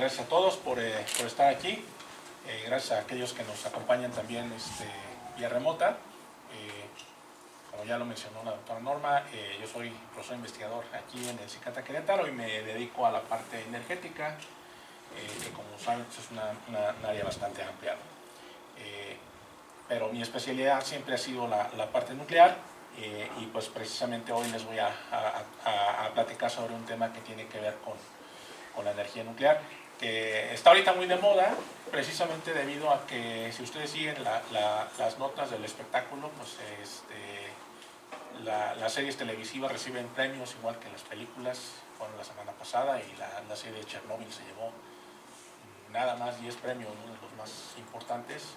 gracias a todos por estar aquí. Gracias a aquellos que nos acompañan también vía remota. Como ya lo mencionó la doctora Norma, yo soy profesor investigador aquí en el CICATA Querétaro y me dedico a la parte energética, que como saben pues es una área bastante amplia. Pero mi especialidad siempre ha sido la parte nuclear, y pues precisamente hoy les voy a platicar sobre un tema que tiene que ver con la energía nuclear, que está ahorita muy de moda, precisamente debido a que si ustedes siguen las notas del espectáculo, pues las series televisivas reciben premios igual que las películas. Fueron la semana pasada y la serie de Chernobyl se llevó nada más 10 premios, uno de los más importantes.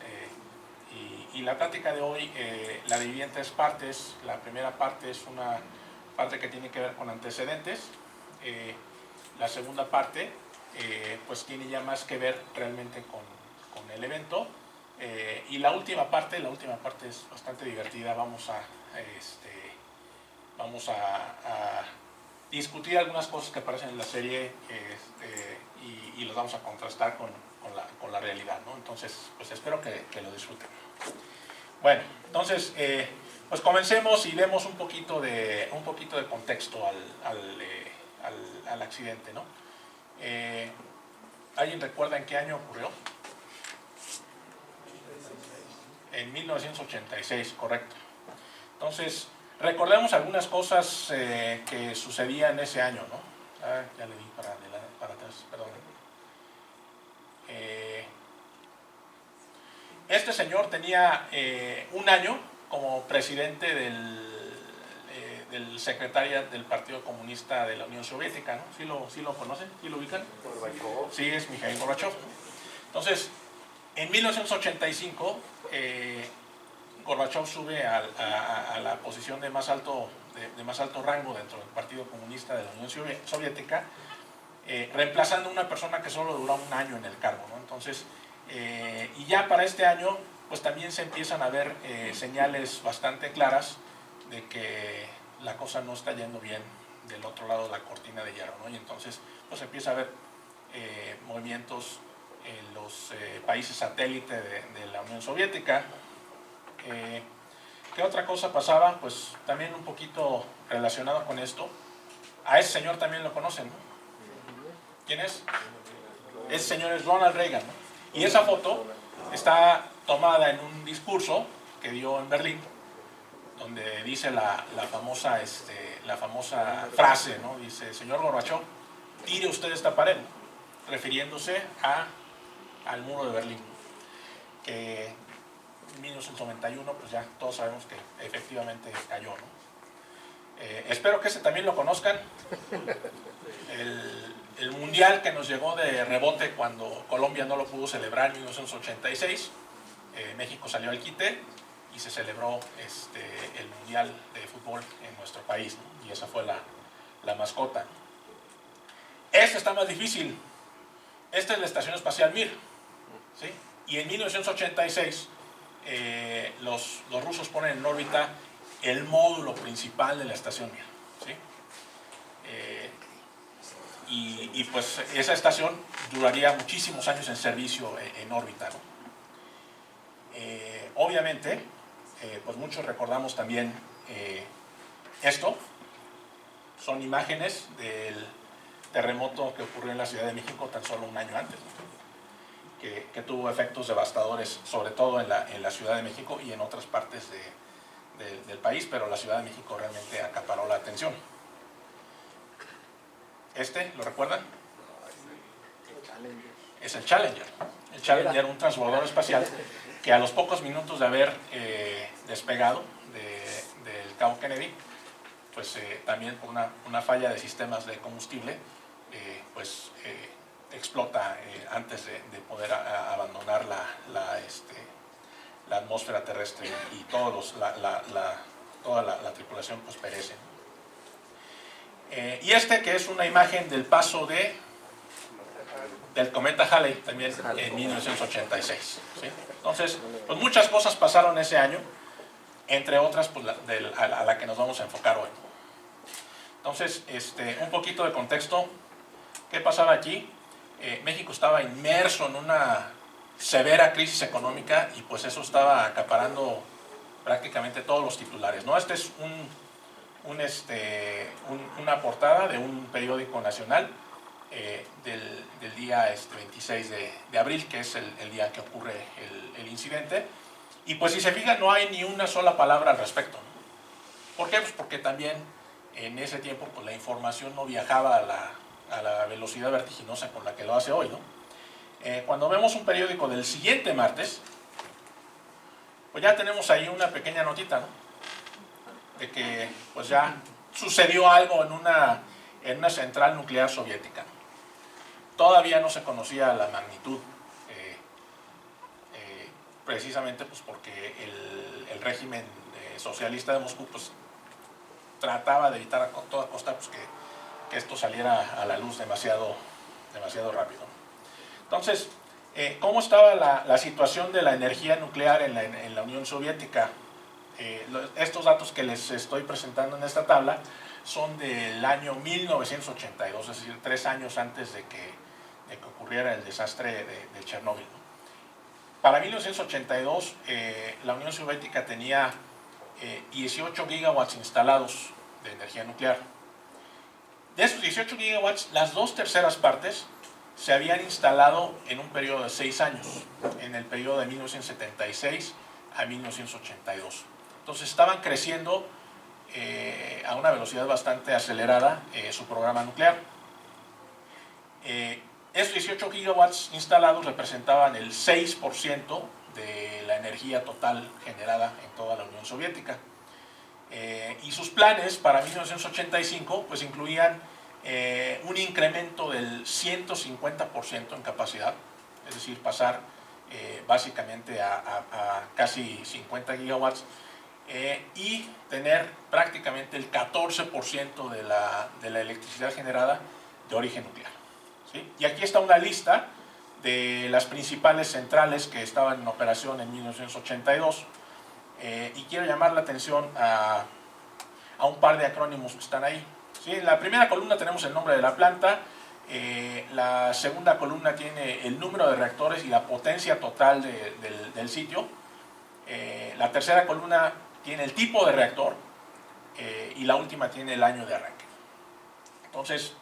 Y la plática de hoy la dividí en tres partes. La primera parte es una parte que tiene que ver con antecedentes. La segunda parte pues tiene ya más que ver realmente con el evento. Y la última parte es bastante divertida. Vamos a discutir algunas cosas que aparecen en la serie y los vamos a contrastar con la realidad, ¿no? Entonces, pues espero que lo disfruten. Bueno, entonces, pues comencemos y demos un poquito de contexto al accidente, ¿no? ¿Alguien recuerda en qué año ocurrió? En 1986, correcto. Entonces, recordemos algunas cosas que sucedían ese año, ¿no? Ya le di para atrás, perdón. Este señor tenía un año como presidente del secretariat del Partido Comunista de la Unión Soviética, ¿no? ¿Sí lo conocen? ¿Sí lo ubican? Gorbachev. Sí, es Mikhail Gorbachev. Entonces, en 1985, Gorbachev sube a la posición de más alto rango dentro del Partido Comunista de la Unión Soviética, reemplazando a una persona que solo duró un año en el cargo, ¿no? Entonces, y ya para este año, pues también se empiezan a ver señales bastante claras de que la cosa no está yendo bien del otro lado de la cortina de hierro, ¿no? Y entonces, pues empieza a haber movimientos en los países satélite de la Unión Soviética. ¿Qué otra cosa pasaba? Pues también un poquito relacionado con esto. A ese señor también lo conocen, ¿no? ¿Quién es? Ese señor es Ronald Reagan, ¿no? Y esa foto está tomada en un discurso que dio en Berlín, donde dice la famosa frase, ¿no? Dice: señor Gorbachev, tire usted esta pared, refiriéndose al muro de Berlín, que en 1991 pues ya todos sabemos que efectivamente cayó, ¿no? Espero que ese también lo conozcan. El mundial que nos llegó de rebote cuando Colombia no lo pudo celebrar en 1986, México salió al quite y se celebró el mundial de fútbol en nuestro país, ¿no? Y esa fue la mascota. Este está más difícil. Esta es la Estación Espacial Mir, ¿sí? Y en 1986 los rusos ponen en órbita el módulo principal de la estación Mir, ¿sí? Y pues esa estación duraría muchísimos años en servicio en órbita, ¿no? Obviamente, pues muchos recordamos también esto. Son imágenes del terremoto que ocurrió en la Ciudad de México tan solo un año antes, ¿no? Que tuvo efectos devastadores, sobre todo en la Ciudad de México y en otras partes del país, pero la Ciudad de México realmente acaparó la atención. ¿Lo recuerdan? Es el Challenger. El Challenger, un transbordador espacial que a los pocos minutos de haber despegado del Cabo Kennedy, pues también por una falla de sistemas de combustible, explota antes de poder abandonar la atmósfera terrestre, y toda la tripulación pues perece. Y que es una imagen del paso del cometa Halley, también en 1986, ¿sí? Entonces, pues muchas cosas pasaron ese año, entre otras pues a la que nos vamos a enfocar hoy. Entonces, un poquito de contexto. ¿Qué pasaba aquí? México estaba inmerso en una severa crisis económica y pues eso estaba acaparando prácticamente todos los titulares, ¿no? Este es una portada de un periódico nacional del día 26 de abril, que es el día que ocurre el incidente. Y pues si se fijan, no hay ni una sola palabra al respecto, ¿no? ¿Por qué? Pues porque también en ese tiempo pues, la información no viajaba a la velocidad vertiginosa con la que lo hace hoy, ¿no? Cuando vemos un periódico del siguiente martes, pues ya tenemos ahí una pequeña notita, ¿no? De que pues ya sucedió algo en una central nuclear soviética. Todavía no se conocía la magnitud, precisamente pues porque el régimen socialista de Moscú pues trataba de evitar a toda costa pues, que esto saliera a la luz demasiado rápido. Entonces, ¿cómo estaba la situación de la energía nuclear en la Unión Soviética? Estos datos que les estoy presentando en esta tabla son del año 1982, es decir, 3 años antes de que ocurriera el desastre de Chernóbil, ¿no? Para 1982, la Unión Soviética tenía 18 gigawatts instalados de energía nuclear. De esos 18 gigawatts, las 2/3 partes se habían instalado en un periodo de 6 años, en el periodo de 1976 a 1982. Entonces estaban creciendo a una velocidad bastante acelerada su programa nuclear. Esos 18 gigawatts instalados representaban el 6% de la energía total generada en toda la Unión Soviética. Y sus planes para 1985 pues incluían un incremento del 150% en capacidad, es decir, pasar básicamente a casi 50 gigawatts y tener prácticamente el 14% de la electricidad generada de origen nuclear, ¿sí? Y aquí está una lista de las principales centrales que estaban en operación en 1982 y quiero llamar la atención a un par de acrónimos que están ahí, ¿sí? En la primera columna tenemos el nombre de la planta, la segunda columna tiene el número de reactores y la potencia total del sitio, la tercera columna tiene el tipo de reactor y la última tiene el año de arranque. Entonces,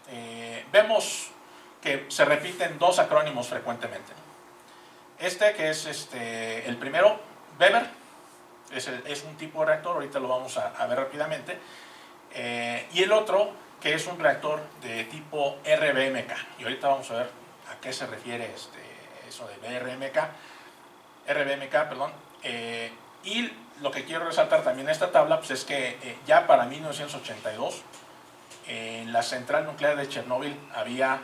vemos que se repiten dos acrónimos frecuentemente. Este que es el primero, Weber, es un tipo de reactor, ahorita lo vamos a ver rápidamente, y el otro que es un reactor de tipo RBMK, y ahorita vamos a ver a qué se refiere eso de RBMK, perdón. Y lo que quiero resaltar también en esta tabla pues es que ya para 1982 en la central nuclear de Chernóbil había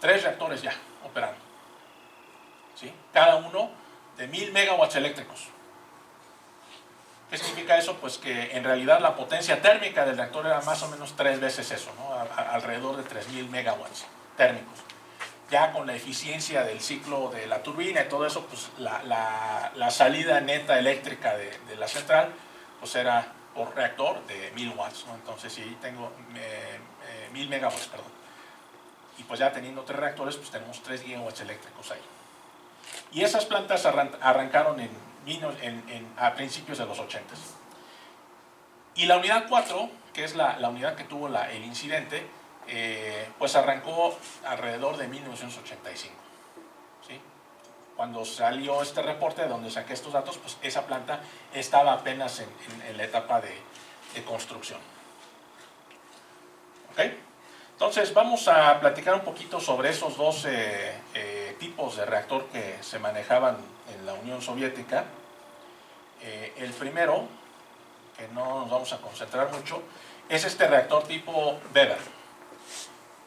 3 reactores ya operando, ¿sí? Cada uno de 1000 megawatts eléctricos. ¿Qué significa eso? Pues que en realidad la potencia térmica del reactor era más o menos 3 veces eso, ¿no? Alrededor de 3000 megawatts térmicos. Ya con la eficiencia del ciclo de la turbina y todo eso, pues la salida neta eléctrica de la central pues era por reactor de 1000 watts, ¿no? Entonces si tengo 1000 megawatts, perdón. Y pues ya teniendo 3 reactores, pues tenemos 3 gigawatts eléctricos ahí. Y esas plantas arrancaron a principios de los 80. Y la unidad 4, que es la unidad que tuvo el incidente, pues arrancó alrededor de 1985, ¿sí? Cuando salió este reporte donde saqué estos datos, pues esa planta estaba apenas en la etapa de construcción. ¿Ok? Entonces vamos a platicar un poquito sobre esos dos tipos de reactor que se manejaban en la Unión Soviética. El primero, que no nos vamos a concentrar mucho, es este reactor tipo Weber.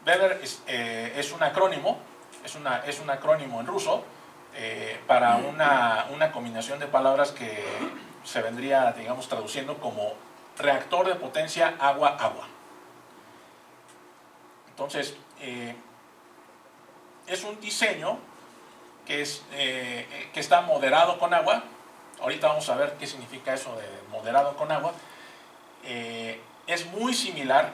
Weber es un acrónimo, es un acrónimo en ruso para una combinación de palabras que se vendría, digamos, traduciendo como reactor de potencia agua-agua. Entonces, es un diseño que está moderado con agua. Ahorita vamos a ver qué significa eso de moderado con agua. Es muy similar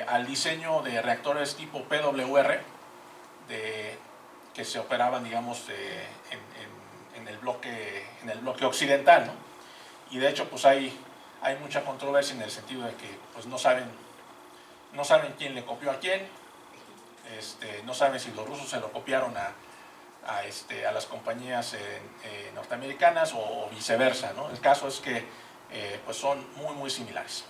al diseño de reactores tipo PWR que se operaban, digamos, en el bloque occidental, ¿no? Y de hecho, pues hay mucha controversia en el sentido de que pues no saben quién le copió a quién, no saben si los rusos se lo copiaron a las compañías norteamericanas o viceversa, ¿no? El caso es que pues son muy similares.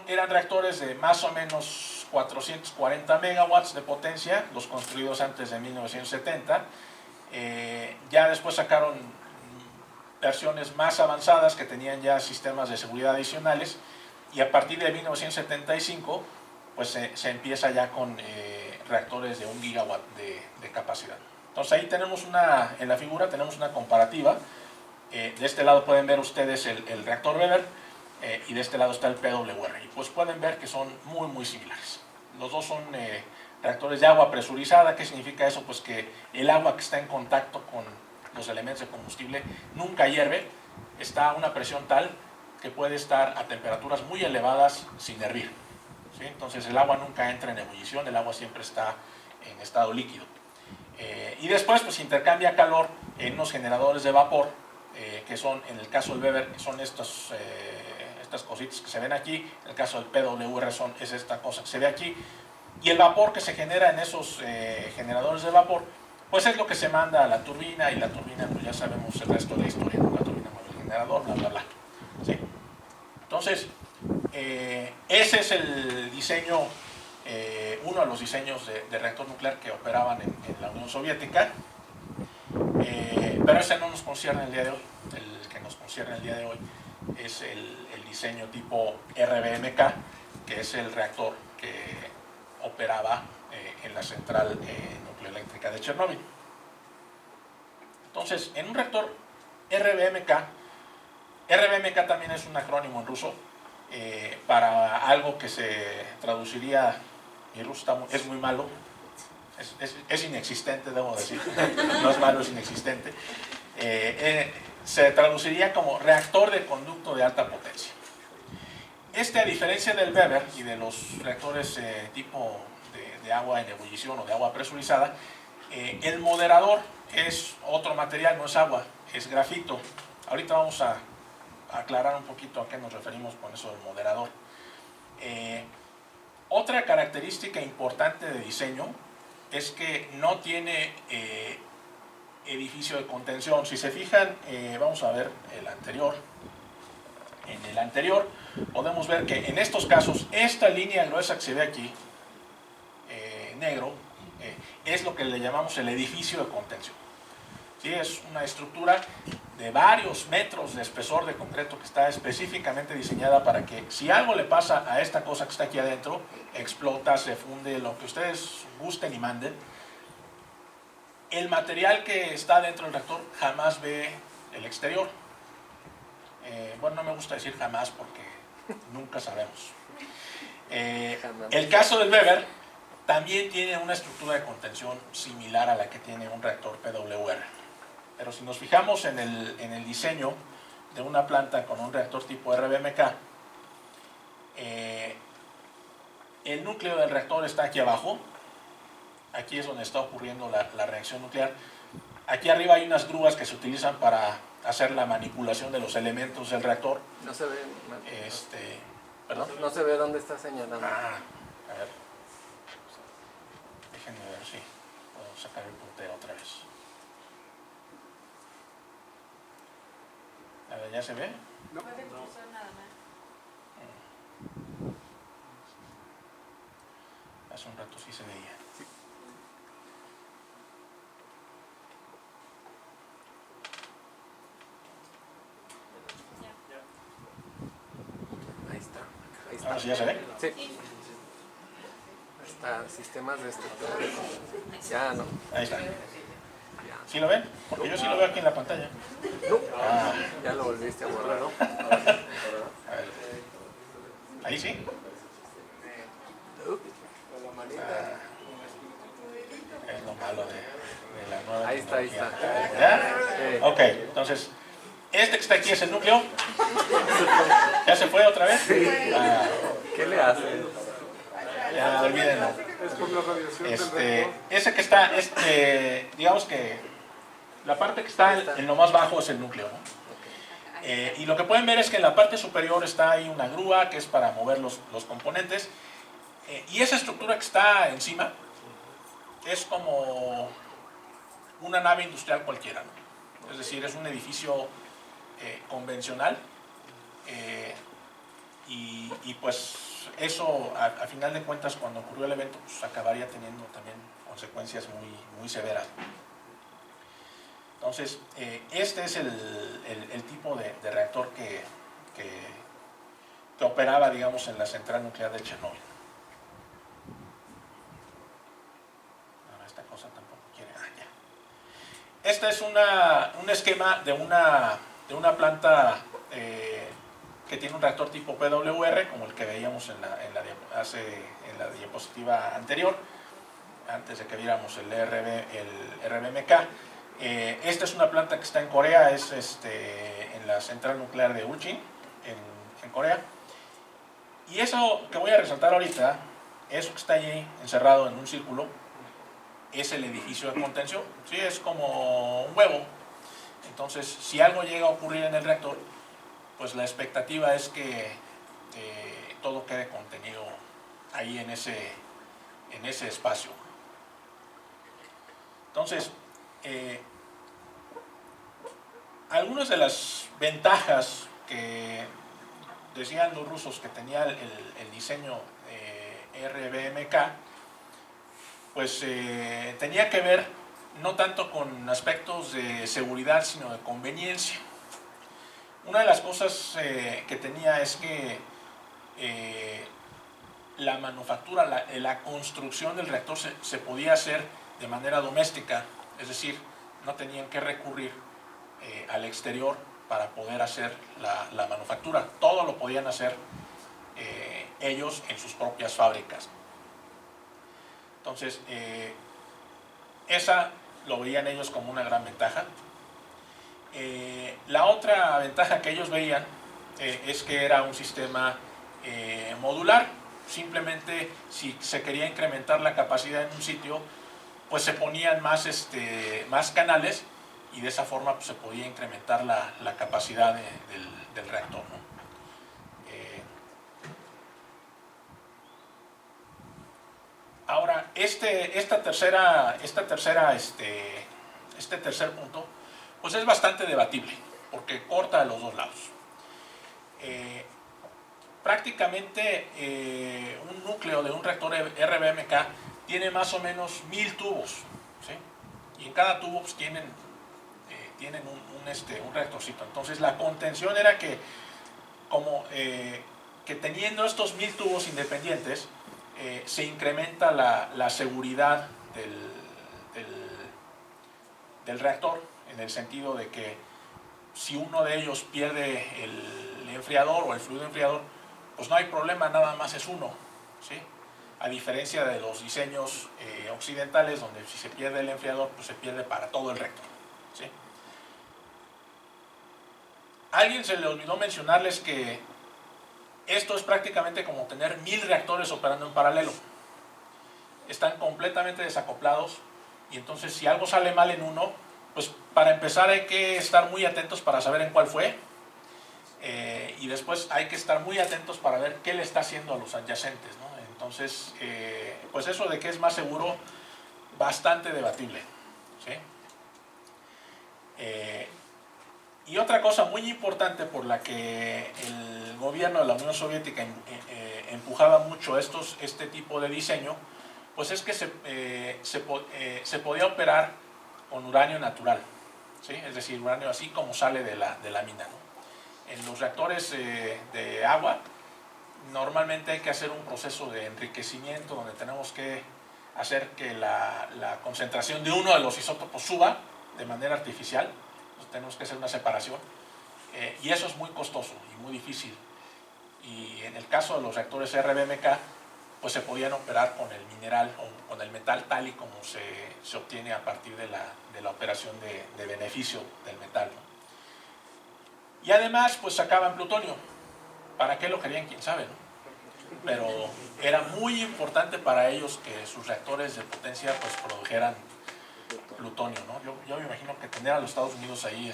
Eran reactores de más o menos 440 megawatts de potencia, los construidos antes de 1970. Ya después sacaron versiones más avanzadas que tenían ya sistemas de seguridad adicionales, y a partir de 1975 pues se empieza ya con reactores de 1 gigawatt de capacidad. Entonces ahí tenemos en la figura tenemos una comparativa. De este lado pueden ver ustedes el reactor Weber, y de este lado está el PWR, y pues pueden ver que son muy similares. Los dos son reactores de agua presurizada. ¿Qué significa eso? Pues que el agua que está en contacto con los elementos de combustible nunca hierve, está a una presión tal que puede estar a temperaturas muy elevadas sin hervir, ¿sí? Entonces el agua nunca entra en ebullición, el agua siempre está en estado líquido. Y después pues intercambia calor en unos generadores de vapor, que son, en el caso del Weber, son estas cositas que se ven aquí. En el caso del PWR es esta cosa que se ve aquí, y el vapor que se genera en esos generadores de vapor pues es lo que se manda a la turbina, y la turbina pues ya sabemos el resto de la historia, ¿no? La turbina mueve el generador, bla, ¿sí? Entonces ese es el diseño, uno de los diseños de reactor nuclear que operaban en la Unión Soviética, pero ese no nos concierne el día de hoy. El que nos concierne el día de hoy es el diseño tipo RBMK, que es el reactor que operaba en la central nucleoeléctrica de Chernóbil. Entonces, en un reactor RBMK también es un acrónimo en ruso para algo que se traduciría, mi ruso es muy malo, es inexistente, debo decir, no es malo, es inexistente. Se traduciría como reactor de conducto de alta potencia. A diferencia del Weber y de los reactores tipo de agua en ebullición o de agua presurizada, el moderador es otro material, no es agua, es grafito. Ahorita vamos a aclarar un poquito a qué nos referimos con eso del moderador. Otra característica importante de diseño es que no tiene edificio de contención. Si se fijan, vamos a ver el anterior. En el anterior podemos ver que en estos casos esta línea gruesa que se ve aquí, negro, es lo que le llamamos el edificio de contención. ¿Sí? Es una estructura de varios metros de espesor de concreto que está específicamente diseñada para que si algo le pasa a esta cosa que está aquí adentro, explota, se funde, lo que ustedes gusten y manden, el material que está dentro del reactor jamás ve el exterior. Bueno, no me gusta decir jamás porque nunca sabemos. El caso del Weber también tiene una estructura de contención similar a la que tiene un reactor PWR. Pero si nos fijamos en el diseño de una planta con un reactor tipo RBMK, el núcleo del reactor está aquí abajo. Aquí es donde está ocurriendo la reacción nuclear. Aquí arriba hay unas grúas que se utilizan para hacer la manipulación de los elementos del reactor. No se ve. ¿Perdón? No se ve dónde está señalando. A ver. Déjenme ver si puedo sacar el puntero otra vez. A ver, ¿ya se ve? No. Puede pulsar nada más. Hace un rato sí se veía. Sí. Ahí está. Ahí está. Ahora sí ya se ve. Sí. Está sistemas de estructura. Ya no. Ahí está. Ya. ¿Sí lo ven? Porque yo sí lo veo aquí en la pantalla. No. Ya lo volviste a borrar, ¿no? A ver. Ahí sí. Es lo malo de la nueva Ahí está, ahí está. ¿Ya? Sí. Ok, entonces, este que está aquí es el núcleo. ¿Ya se fue otra vez? ¿Qué le hace? Ya, olvídenlo. Es por la radiación del reactor. Ese que está, digamos que la parte que está en lo más bajo es el núcleo, ¿no? Y lo que pueden ver es que en la parte superior está ahí una grúa que es para mover los componentes. Y esa estructura que está encima es como una nave industrial cualquiera, ¿no? Es decir, es un edificio convencional. Y pues eso, a final de cuentas, cuando ocurrió el evento, pues acabaría teniendo también consecuencias muy severas. Entonces, este es el tipo de reactor que operaba, digamos, en la central nuclear de Chernobyl. Ahora esta cosa tampoco quiere... ya. Este es un esquema de una planta que tiene un reactor tipo PWR, como el que veíamos en la diapositiva anterior, antes de que viéramos el RBMK. Esta es una planta que está en Corea, es en la central nuclear de Ulsan, en Corea. Y eso que voy a resaltar ahorita, eso que está allí encerrado en un círculo, es el edificio de contención. Sí, es como un huevo. Entonces, si algo llega a ocurrir en el reactor, pues la expectativa es que todo quede contenido ahí en ese espacio. Entonces, algunas de las ventajas que decían los rusos que tenía el diseño RBMK, pues tenía que ver no tanto con aspectos de seguridad, sino de conveniencia. Una de las cosas que tenía es que la manufactura, la construcción del reactor se podía hacer de manera doméstica, es decir, no tenían que recurrir al exterior para poder hacer la manufactura. Todo lo podían hacer ellos en sus propias fábricas. Entonces, esa lo veían ellos como una gran ventaja. La otra ventaja que ellos veían es que era un sistema modular. Simplemente, si se quería incrementar la capacidad en un sitio, pues se ponían más canales y de esa forma pues, se podía incrementar la capacidad del reactor, ¿no? Ahora, este tercer punto, pues es bastante debatible, porque corta a los dos lados. Prácticamente un núcleo de un reactor RBMK tiene más o menos 1000 tubos, ¿sí? Y en cada tubo pues, tienen un reactorcito. Entonces la contención era que teniendo estos 1000 tubos independientes, se incrementa la seguridad del reactor, en el sentido de que si uno de ellos pierde el enfriador o el fluido enfriador, pues no hay problema, nada más es uno, ¿sí? A diferencia de los diseños occidentales, donde si se pierde el enfriador, pues se pierde para todo el reactor, ¿sí? A alguien se le olvidó mencionarles que esto es prácticamente como tener 1000 reactores operando en paralelo. Están completamente desacoplados y entonces si algo sale mal en uno, pues para empezar hay que estar muy atentos para saber en cuál fue y después hay que estar muy atentos para ver qué le está haciendo a los adyacentes, ¿no? Entonces, pues eso de que es más seguro, bastante debatible, ¿sí? Y otra cosa muy importante por la que el gobierno de la Unión Soviética empujaba mucho este tipo de diseño, pues es que se podía operar con uranio natural, ¿sí? Es decir, uranio así como sale de la mina, ¿no? En los reactores de agua, normalmente hay que hacer un proceso de enriquecimiento donde tenemos que hacer que la concentración de uno de los isótopos suba de manera artificial. Entonces, tenemos que hacer una separación y eso es muy costoso y muy difícil. Y en el caso de los reactores RBMK, pues se podían operar con el mineral o con el metal tal y como se obtiene a partir de la operación de beneficio del metal, ¿no? Y además, pues sacaban plutonio. ¿Para qué lo querían? ¿Quién sabe, no? pero era muy importante para ellos que sus reactores de potencia pues produjeran plutonio, ¿no? Yo me imagino que tener a los Estados Unidos ahí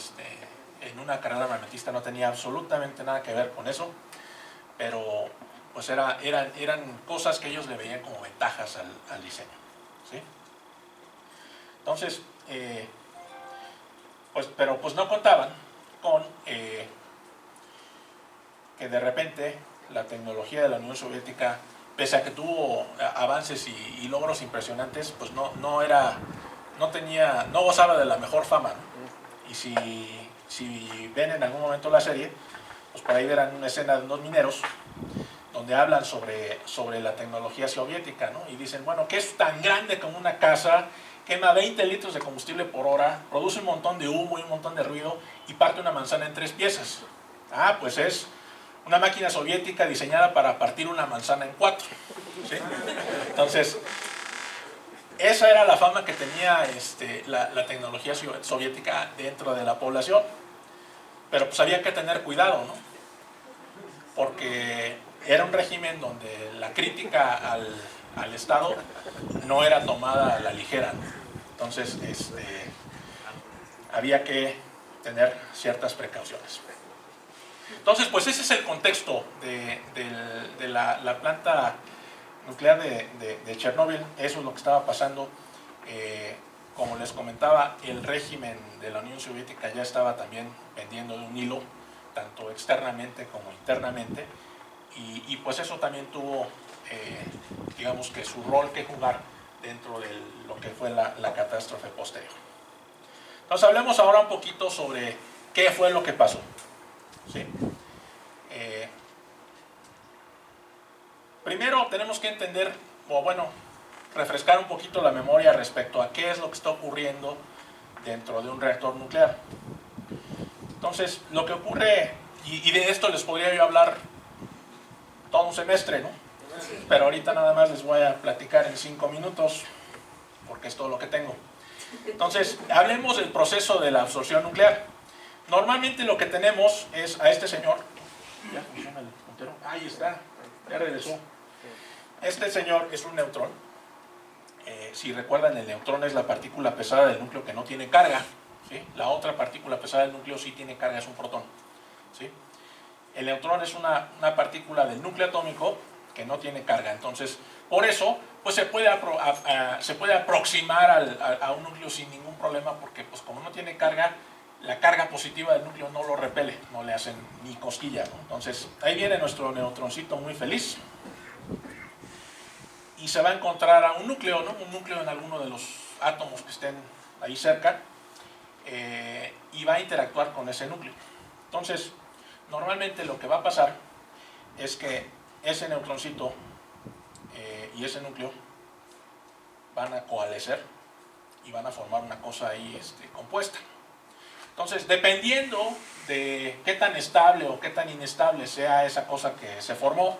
en una carrera armamentista no tenía absolutamente nada que ver con eso, pero pues eran cosas que ellos le veían como ventajas al diseño, ¿sí? Entonces, pero pues no contaban con que de repente la tecnología de la Unión Soviética, pese a que tuvo avances y logros impresionantes, pues no gozaba de la mejor fama, ¿no? Y si ven en algún momento la serie, pues por ahí verán una escena de unos mineros donde hablan sobre la tecnología soviética, ¿no? Y dicen, bueno, que es tan grande como una casa, quema 20 litros de combustible por hora, produce un montón de humo y un montón de ruido y parte una manzana en 3 piezas. Ah, pues es una máquina soviética diseñada para partir una manzana en 4. ¿Sí? Entonces, esa era la fama que tenía la tecnología soviética dentro de la población. Pero pues había que tener cuidado, ¿no? Porque era un régimen donde la crítica al Estado no era tomada a la ligera, ¿no? Entonces, había que tener ciertas precauciones. Entonces, pues ese es el contexto de la planta nuclear de Chernóbil. Eso es lo que estaba pasando. Como les comentaba, el régimen de la Unión Soviética ya estaba también pendiendo de un hilo, tanto externamente como internamente, y pues eso también tuvo, digamos que su rol que jugar dentro de lo que fue la catástrofe posterior. Entonces hablemos ahora un poquito sobre qué fue lo que pasó. ¿Sí? Primero tenemos que entender, o bueno, refrescar un poquito la memoria respecto a qué es lo que está ocurriendo dentro de un reactor nuclear. Entonces, lo que ocurre, y de esto les podría yo hablar todo un semestre, ¿no? Pero ahorita nada más les voy a platicar en 5 minutos, porque es todo lo que tengo. Entonces, hablemos del proceso de la absorción nuclear. Normalmente lo que tenemos es a este señor. ¿Ya funciona el puntero? Ahí está, ya regresó. Este señor es un neutrón. Si recuerdan, el neutrón es la partícula pesada del núcleo que no tiene carga, ¿sí? La otra partícula pesada del núcleo sí tiene carga, es un protón, ¿sí? El neutrón es una partícula del núcleo atómico que no tiene carga. Entonces, por eso, pues se puede aproximar a un núcleo sin ningún problema, porque pues como no tiene carga, la carga positiva del núcleo no lo repele, no le hacen ni cosquilla, ¿no? Entonces, ahí viene nuestro neutroncito muy feliz. Y se va a encontrar a un núcleo, ¿no? Un núcleo en alguno de los átomos que estén ahí cerca, y va a interactuar con ese núcleo. Entonces, normalmente lo que va a pasar es que ese neutroncito y ese núcleo van a coalescer y van a formar una cosa ahí compuesta. Entonces, dependiendo de qué tan estable o qué tan inestable sea esa cosa que se formó,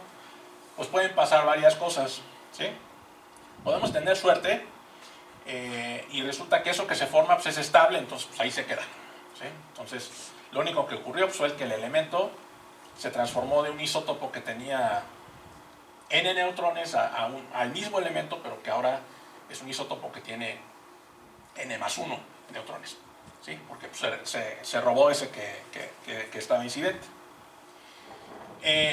pues pueden pasar varias cosas, ¿sí? Podemos tener suerte y resulta que eso que se forma pues, es estable, entonces pues, ahí se queda, ¿sí? Entonces, lo único que ocurrió pues, fue que el elemento se transformó de un isótopo que tenía n neutrones al mismo elemento, pero que ahora es un isótopo que tiene n+1 neutrones, ¿sí? Porque pues, se robó ese que estaba incidente.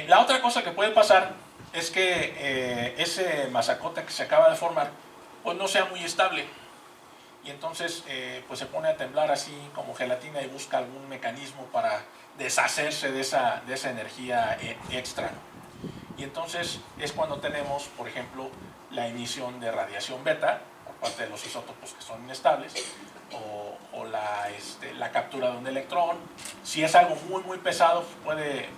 La otra cosa que puede pasar es que ese masacote que se acaba de formar pues no sea muy estable, y entonces pues se pone a temblar así como gelatina y busca algún mecanismo para deshacerse de esa energía extra, ¿no? Y entonces es cuando tenemos, por ejemplo, la emisión de radiación beta por parte de los isótopos que son inestables, o la captura de un electrón. Si es algo muy muy pesado, puede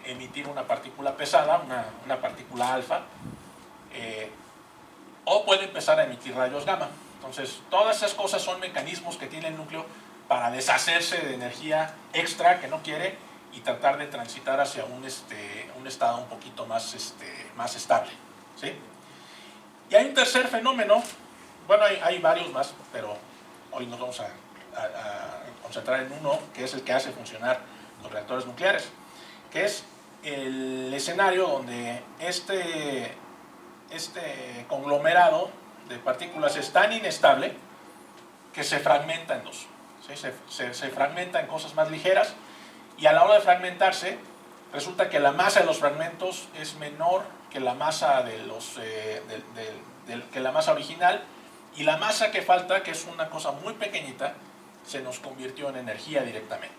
emitir una partícula pesada, una partícula alfa, o puede empezar a emitir rayos gamma. Entonces, todas esas cosas son mecanismos que tiene el núcleo para deshacerse de energía extra que no quiere y tratar de transitar hacia un estado un poquito más estable, ¿sí? Y hay un tercer fenómeno, bueno, hay varios más, pero hoy nos vamos a concentrar en uno, que es el que hace funcionar los reactores nucleares, que es el escenario donde este conglomerado de partículas es tan inestable que se fragmenta en dos. ¿Sí? Se fragmenta en cosas más ligeras, y a la hora de fragmentarse resulta que la masa de los fragmentos es menor que la masa que la masa original, y la masa que falta, que es una cosa muy pequeñita, se nos convirtió en energía directamente.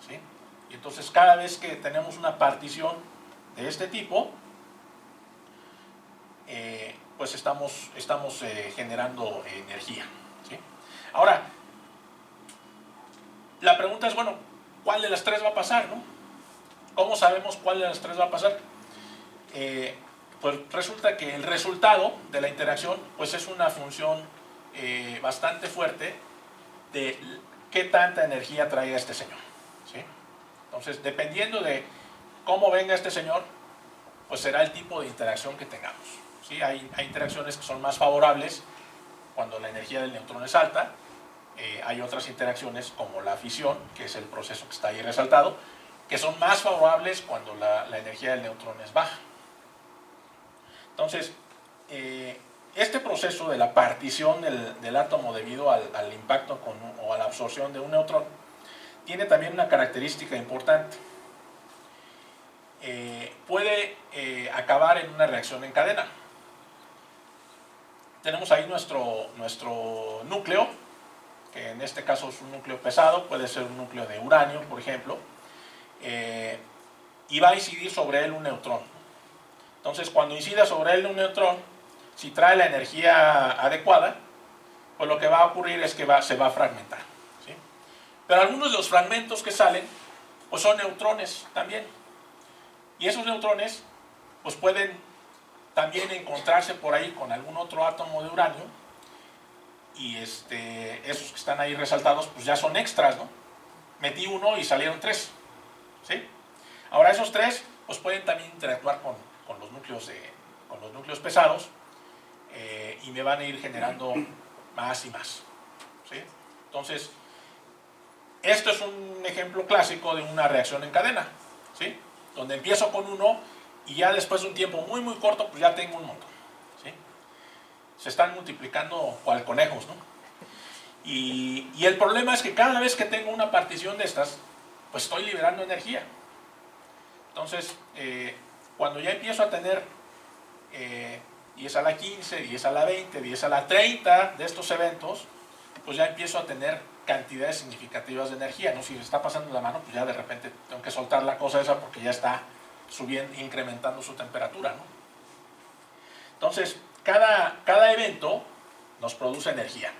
¿Sí? Y entonces cada vez que tenemos una partición de este tipo, pues estamos generando energía. ¿Sí? Ahora, la pregunta es, bueno, ¿cuál de las tres va a pasar, no? ¿Cómo sabemos cuál de las tres va a pasar? Pues resulta que el resultado de la interacción pues es una función bastante fuerte de qué tanta energía traiga este señor. ¿Sí? Entonces, dependiendo de cómo venga este señor, pues será el tipo de interacción que tengamos. ¿Sí? Hay interacciones que son más favorables cuando la energía del neutrón es alta. Hay otras interacciones como la fisión, que es el proceso que está ahí resaltado, que son más favorables cuando la energía del neutrón es baja. Entonces, este proceso de la partición del átomo debido al impacto o a la absorción de un neutrón tiene también una característica importante. Puede acabar en una reacción en cadena. Tenemos ahí nuestro núcleo, que en este caso es un núcleo pesado, puede ser un núcleo de uranio, por ejemplo, y va a incidir sobre él un neutrón. Entonces, cuando incida sobre él un neutrón, si trae la energía adecuada, pues lo que va a ocurrir es que se va a fragmentar. ¿Sí? Pero algunos de los fragmentos que salen, pues son neutrones también. Y esos neutrones, pues pueden también encontrarse por ahí con algún otro átomo de uranio, y esos que están ahí resaltados, pues ya son extras, ¿no? Metí uno y salieron tres. ¿Sí? Ahora esos tres, pues pueden también interactuar con los núcleos pesados, y me van a ir generando más y más. ¿Sí? Entonces, esto es un ejemplo clásico de una reacción en cadena. ¿Sí? Donde empiezo con uno y ya después de un tiempo muy muy corto, pues ya tengo un montón. ¿Sí? Se están multiplicando cual conejos, ¿no? Y el problema es que cada vez que tengo una partición de estas, pues estoy liberando energía. Entonces, cuando ya empiezo a tener 10 a la 15, 10 a la 20, 10 a la 30 de estos eventos, pues ya empiezo a tener cantidades significativas de energía, ¿no? Si se está pasando la mano, pues ya de repente tengo que soltar la cosa esa porque ya está subiendo, incrementando su temperatura, ¿no? Entonces, cada evento nos produce energía.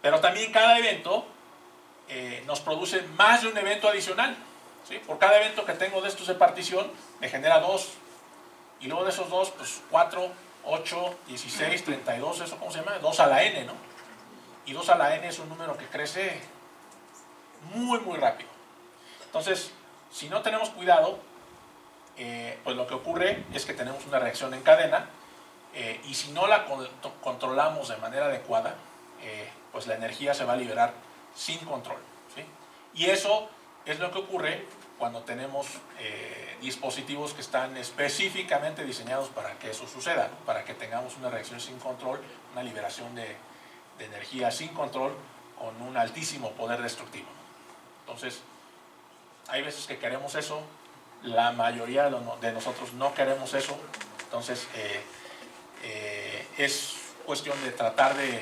Pero también cada evento nos produce más de un evento adicional. ¿Sí? Por cada evento que tengo de estos de partición, me genera 2. Y luego de esos 2, pues 4, 8, 16, 32, ¿eso cómo se llama? 2 a la n, ¿no? Y 2 a la n es un número que crece muy, muy rápido. Entonces, si no tenemos cuidado, pues lo que ocurre es que tenemos una reacción en cadena, y si no la controlamos de manera adecuada, pues la energía se va a liberar sin control. ¿Sí? Y eso es lo que ocurre cuando tenemos dispositivos que están específicamente diseñados para que eso suceda, ¿no? Para que tengamos una reacción sin control, una liberación de energía sin control con un altísimo poder destructivo. Entonces, hay veces que queremos eso, la mayoría de nosotros no queremos eso. Entonces, es cuestión de tratar de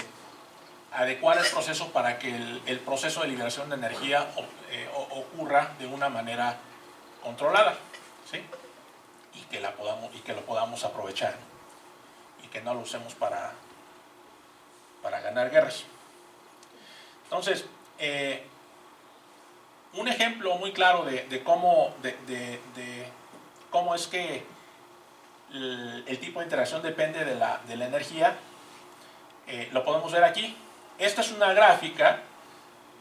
adecuar el proceso para que el proceso de liberación de energía ocurra de una manera controlada, ¿sí? Y que lo podamos aprovechar, y que no lo usemos para ganar guerras. Entonces, un ejemplo muy claro de cómo es que el tipo de interacción depende de la energía, lo podemos ver aquí. Esta es una gráfica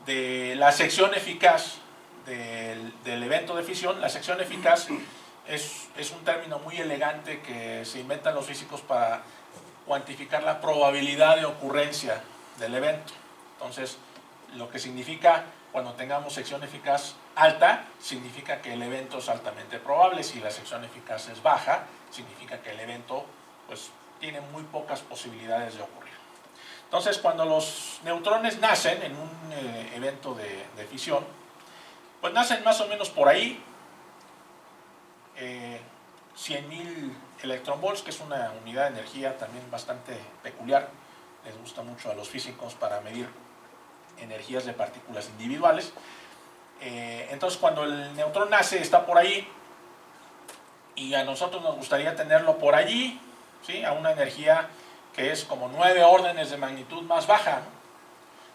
de la sección eficaz del evento de fisión. La sección eficaz es un término muy elegante que se inventan los físicos para cuantificar la probabilidad de ocurrencia del evento. Entonces, lo que significa cuando tengamos sección eficaz alta, significa que el evento es altamente probable. Si la sección eficaz es baja, significa que el evento pues, tiene muy pocas posibilidades de ocurrir. Entonces, cuando los neutrones nacen en un evento de fisión, pues nacen más o menos por ahí, 100.000 electronvolts, que es una unidad de energía también bastante peculiar. Les gusta mucho a los físicos para medir energías de partículas individuales. Entonces, cuando el neutrón nace, está por ahí, y a nosotros nos gustaría tenerlo por allí, ¿sí? A una energía que es como 9 órdenes de magnitud más baja, ¿no?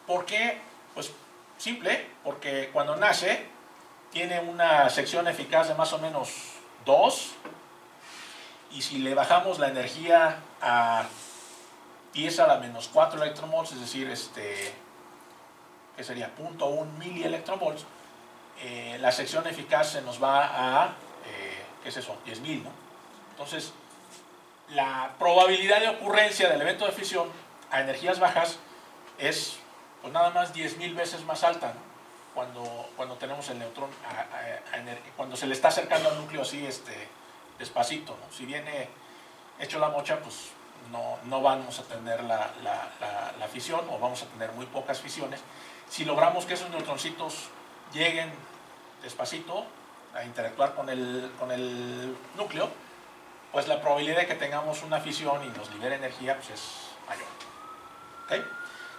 ¿Por qué? Pues simple, porque cuando nace tiene una sección eficaz de más o menos 2, y si le bajamos la energía a 10 a la menos 4 electronvolts, es decir, que sería 0.1 milielectronvolts, la sección eficaz se nos va a, ¿qué es eso? 10.000, ¿no? Entonces, la probabilidad de ocurrencia del evento de fisión a energías bajas es pues nada más 10.000 veces más alta, ¿no? Cuando tenemos el neutrón, cuando se le está acercando al núcleo así despacito, ¿no? Si viene hecho la mocha, pues no vamos a tener la fisión, o vamos a tener muy pocas fisiones. Si logramos que esos neutroncitos lleguen despacito a interactuar con el núcleo, pues la probabilidad de que tengamos una fisión y nos libere energía pues es mayor. ¿Okay?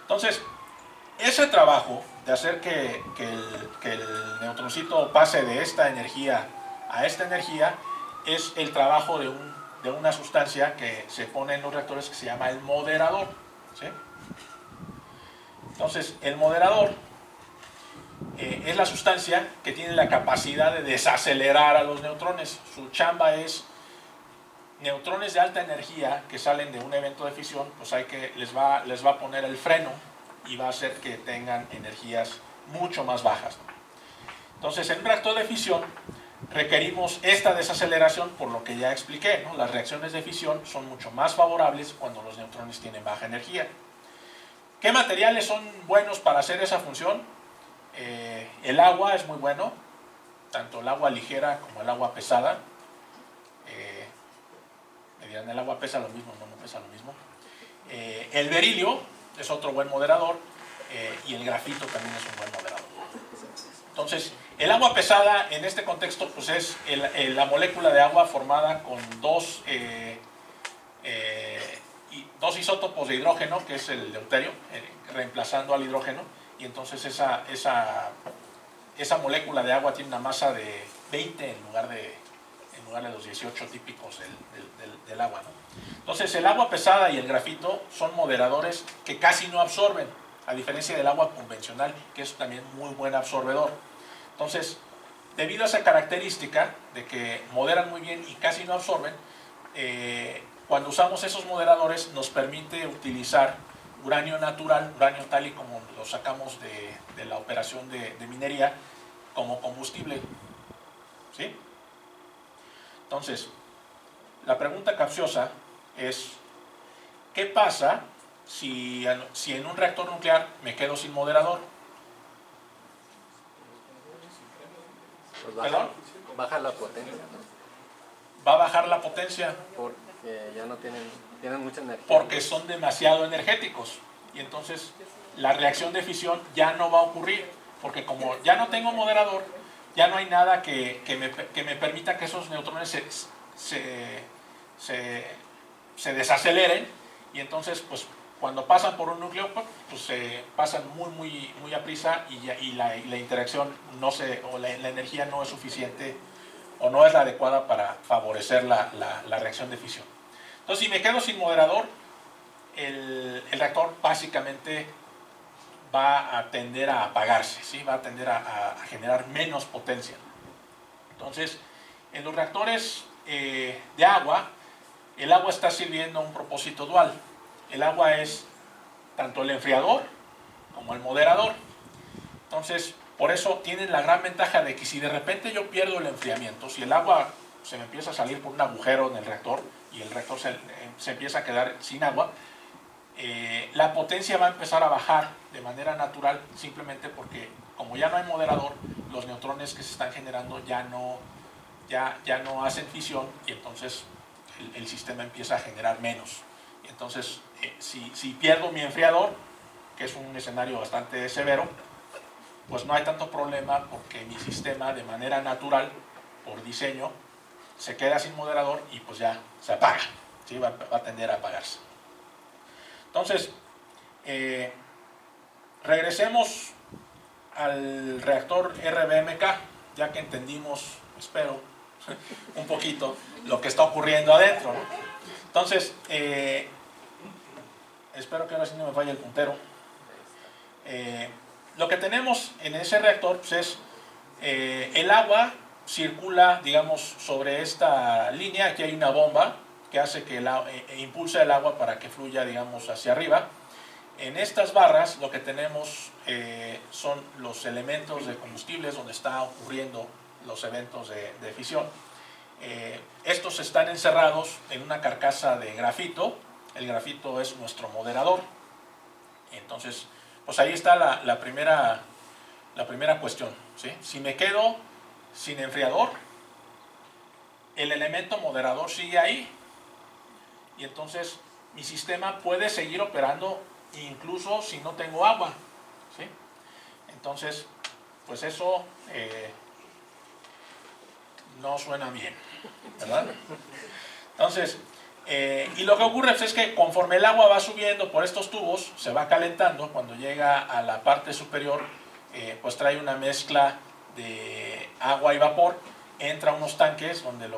Entonces, ese trabajo de hacer que el neutroncito pase de esta energía a esta energía es el trabajo de una sustancia que se pone en los reactores que se llama el moderador, ¿sí? Entonces, el moderador es la sustancia que tiene la capacidad de desacelerar a los neutrones. Su chamba es neutrones de alta energía que salen de un evento de fisión, pues les va a poner el freno y va a hacer que tengan energías mucho más bajas. Entonces, en un reactor de fisión requerimos esta desaceleración, por lo que ya expliqué, ¿no? Las reacciones de fisión son mucho más favorables cuando los neutrones tienen baja energía. ¿Qué materiales son buenos para hacer esa función? El agua es muy bueno, tanto el agua ligera como el agua pesada. Me dirán, ¿el agua pesa lo mismo? No, no pesa lo mismo. El berilio es otro buen moderador, y el grafito también es un buen moderador. Entonces, el agua pesada en este contexto pues es la molécula de agua formada con dos isótopos de hidrógeno, que es el deuterio, reemplazando al hidrógeno, y entonces esa molécula de agua tiene una masa de 20 en lugar de los 18 típicos del agua, ¿no? Entonces, el agua pesada y el grafito son moderadores que casi no absorben, a diferencia del agua convencional, que es también muy buen absorbedor. Entonces, debido a esa característica de que moderan muy bien y casi no absorben, cuando usamos esos moderadores nos permite utilizar uranio natural, uranio tal y como lo sacamos de la operación de minería, como combustible, ¿sí? Entonces, la pregunta capciosa es, ¿qué pasa si en un reactor nuclear me quedo sin moderador? Pues baja la potencia, ¿no? Va a bajar la potencia. Porque ya no tienen mucha energía. Porque son demasiado energéticos. Y entonces la reacción de fisión ya no va a ocurrir. Porque como ya no tengo moderador, ya no hay nada que me permita que esos neutrones se desaceleren. Y entonces, pues, cuando pasan por un núcleo, pues se pasan muy a prisa, y la interacción la energía no es suficiente o no es la adecuada para favorecer la reacción de fisión. Entonces, si me quedo sin moderador, el reactor básicamente va a tender a apagarse, ¿sí? Va a tender a generar menos potencia. Entonces, en los reactores de agua, el agua está sirviendo a un propósito dual. El agua es tanto el enfriador como el moderador. Entonces, por eso tienen la gran ventaja de que si de repente yo pierdo el enfriamiento, si el agua se me empieza a salir por un agujero en el reactor y el reactor se empieza a quedar sin agua, la potencia va a empezar a bajar de manera natural, simplemente porque como ya no hay moderador, los neutrones que se están generando ya no hacen fisión, y entonces el sistema empieza a generar menos. Entonces, si pierdo mi enfriador, que es un escenario bastante severo, pues no hay tanto problema, porque mi sistema de manera natural, por diseño, se queda sin moderador y pues ya se apaga, ¿sí? va a tender a apagarse. Entonces, regresemos al reactor RBMK, ya que entendimos, espero, un poquito lo que está ocurriendo adentro, ¿no? Entonces, espero que ahora sí no me falle el puntero. Lo que tenemos en ese reactor pues es el agua circula, digamos, sobre esta línea. Aquí hay una bomba que hace que impulsa el agua para que fluya, digamos, hacia arriba. En estas barras lo que tenemos son los elementos de combustibles donde está ocurriendo los eventos de fisión. Estos están encerrados en una carcasa de grafito. El grafito es nuestro moderador. Entonces, pues ahí está la primera cuestión, ¿sí? Si me quedo sin enfriador, el elemento moderador sigue ahí, y entonces mi sistema puede seguir operando incluso si no tengo agua, ¿sí? Entonces, pues eso no suena bien, ¿verdad? Entonces, y lo que ocurre pues, es que conforme el agua va subiendo por estos tubos, se va calentando. Cuando llega a la parte superior, pues trae una mezcla de agua y vapor, entra a unos tanques donde